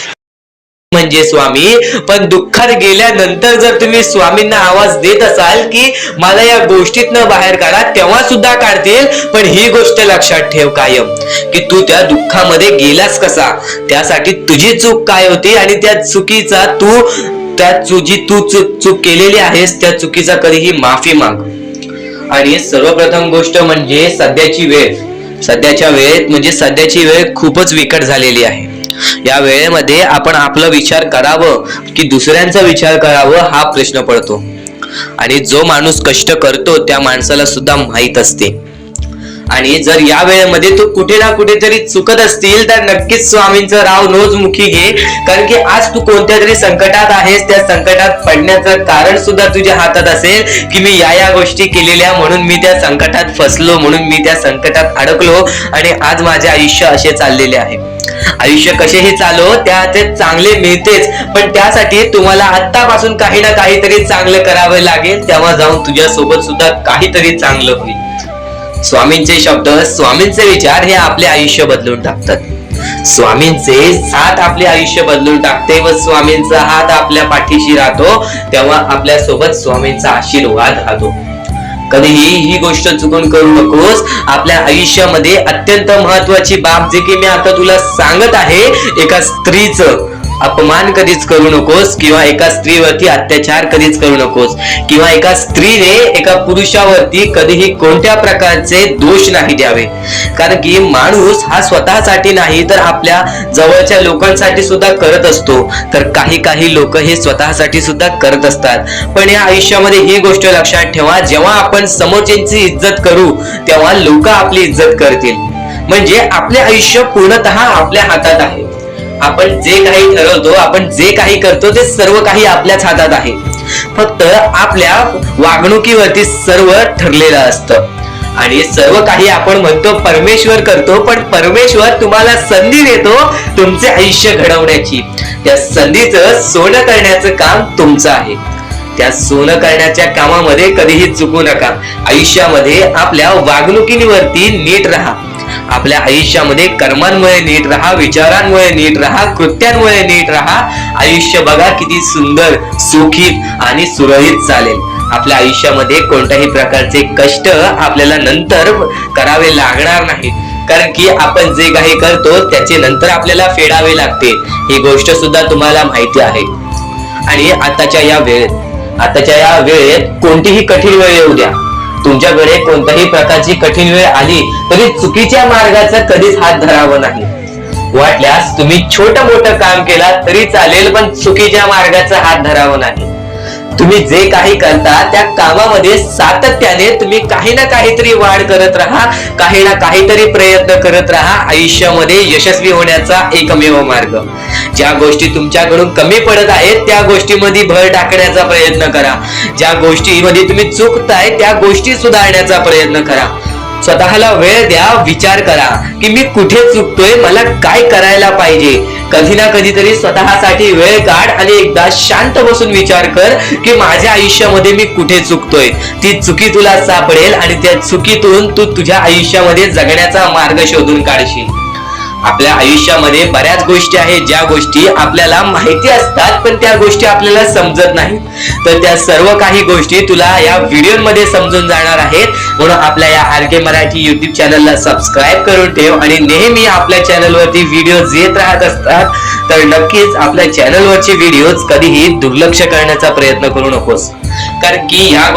म्हणजे स्वामी, पण दुःखात गेल्यानंतर जर तुम्ही स्वामींना आवाज देत असाल की मला या गोष्टीतनं बाहेर काढा, तेव्हा सुद्धा काढतील. पण ही गोष्ट लक्षात ठेव कायम की तू त्या दुःखामध्ये गेलास कसा, त्यासाठी तुझी चूक काय होती आणि त्या चुकीचा चूक केलेली आहेस, त्या चुकीचा कधीही माफी माग. आणि सर्वप्रथम गोष्ट म्हणजे सध्याची वेळ खूपच विकट झालेली आहे. या वेळेमध्ये आपण आपला विचार करावं की दुसऱ्यांचा विचार करावं, हा प्रश्न पडतो. आणि जो माणूस कष्ट करतो त्या माणसाला सुद्धा माहित असते. आणि जर या वेळेमध्ये तू कुठे ना कुठेतरी चुकत असतील तर नक्कीच स्वामींचं राव नोजमुखी घे. कारण की आज तू कोणत्या तरी संकटात आहेस, त्या संकटात पडण्याचं कारण सुद्धा तुझ्या हातात असेल की मी या गोष्टी केलेल्या म्हणून मी त्या संकटात फसलो, म्हणून मी त्या संकटात अडकलो आणि आज माझे आयुष्य असे चाललेले आहे. आयुष्य कसेही चालो त्याचे चांगले मिळतेच, पण त्यासाठी तुम्हाला आत्तापासून काही ना काहीतरी चांगलं करावं लागेल. तेव्हा जाऊन तुझ्या सोबत सुद्धा काहीतरी चांगलं होईल. स्वामींचे शब्द, स्वामींचे विचार हे आपले आयुष्य बदलून टाकतात. स्वामींचे साथ आपले आयुष्य बदलून टाकते व स्वामींचा हात आपल्या पाठीशी राहतो. तेव्हा आपल्या सोबत स्वामींचा आशीर्वाद राहतो. कधीही ही गोष्ट चुकून करू नकोस. आपल्या आयुष्यामध्ये अत्यंत महत्वाची बाब जे की मी आता तुला सांगत आहे, एका स्त्रीचं अपमान कधीच करू नकोस किंवा एका स्त्रीवरती अत्याचार कधीच करू नकोस किंवा एका स्त्रीने एका पुरुषावरती कधीही कोणत्या प्रकारचे दोष नाही द्यावे. कारण की माणूस हा स्वतःसाठी नाही तर आपल्या जवळच्या लोकांसाठी सुद्धा करत असतो. तर काही लोक हे स्वतःसाठी सुद्धा करत असतात. पण या आयुष्यामध्ये ही गोष्ट लक्षात ठेवा, जेव्हा आपण समोरच्यांची इज्जत करू तेव्हा लोक आपली इज्जत करतील. म्हणजे आपले आयुष्य पूर्णतः आपल्या हातात आहे. आपण जे काही ठरवतो, आपण जे काही करतो ते सर्व काही आपल्याच हातात आहे. फक्त आपल्या वागणुकीवरती सर्व ठरलेलं असतं. आणि सर्व काही आपण म्हणतो परमेश्वर करतो, पण परमेश्वर तुम्हाला संधी देतो तुमचे आयुष्य घडवण्याची. त्या संधीचं सोनं करण्याचं काम तुमचं आहे. त्या सोनं करण्याच्या कामामध्ये कधीही चुकू नका. आयुष्यामध्ये आपल्या वागणुकीवरती नीट राहा. आपल्या आयुष्यामध्ये कर्मांमुळे नीट राहा, विचारांमुळे नीट राहा, कृत्यांमुळे नीट राहा. आयुष्य बघा किती सुंदर, सुखीत आणि सुरळीत चालेल. आपल्या आयुष्यामध्ये कोणत्याही प्रकारचे कष्ट आपल्याला नंतर करावे लागणार नाहीत. कारण की आपण जे काही करतो त्याचे नंतर आपल्याला फेडावे लागते. ही गोष्ट सुद्धा तुम्हाला माहिती आहे. आणि आताच्या या वेळेत कोणतीही कठीण वेळ येऊ द्या, तुमच्याकडे कोणत्याही प्रकारची कठीण वेळ आली तरी चुकीच्या मार्गाचा कधीच हात धरावा नाही. वाटल्यास तुम्ही छोटं मोठं काम केला तरी चालेल, पण चुकीच्या मार्गाचा हात धरावा नाही. तुम्ही जे काही करता त्या कामामध्ये सातत्याने तुम्ही काही ना काहीतरी वाढ करत राहा, काही ना काहीतरी प्रयत्न करत राहा. आयुष्यामध्ये यशस्वी होण्याचा एकमेव मार्ग. ज्या गोष्टी तुमच्याकडून कमी पडत आहेत त्या गोष्टीमध्ये भर टाकण्याचा प्रयत्न करा. ज्या गोष्टीमध्ये तुम्ही चुकताय त्या गोष्टी सुधारण्याचा प्रयत्न करा. स्वतःला वेळ द्या, विचार करा की मी कुठे चुकतोय, मला काय करायला पाहिजे. कधी ना कधीतरी स्वतःसाठी वेळ काढ आणि एकदा शांत बसून विचार कर की माझ्या आयुष्यामध्ये मी कुठे चुकतोय. ती चुकी तुला सापडेल आणि त्या चुकीतून तू तुझ्या आयुष्यामध्ये जगण्याचा मार्ग शोधून काढशील. आपल्या आयुष्यामध्ये बऱ्याच गोष्टी आहेत ज्या गोष्टी आपल्याला माहिती असतात पण त्या गोष्टी आपल्याला समजत नाही. तर त्या सर्व काही गोष्टी तुला या व्हिडिओमध्ये समजून जाणार आहेत. म्हणून आपल्या या RK मराठी युट्यूब चॅनलला सबस्क्राईब करून ठेव आणि नेहमी आपल्या चॅनलवरती व्हिडिओज येत राहत असतात. तर नक्कीच आपल्या चॅनलवरचे व्हिडिओज कधीही दुर्लक्ष करण्याचा प्रयत्न करू नकोस, कारण की या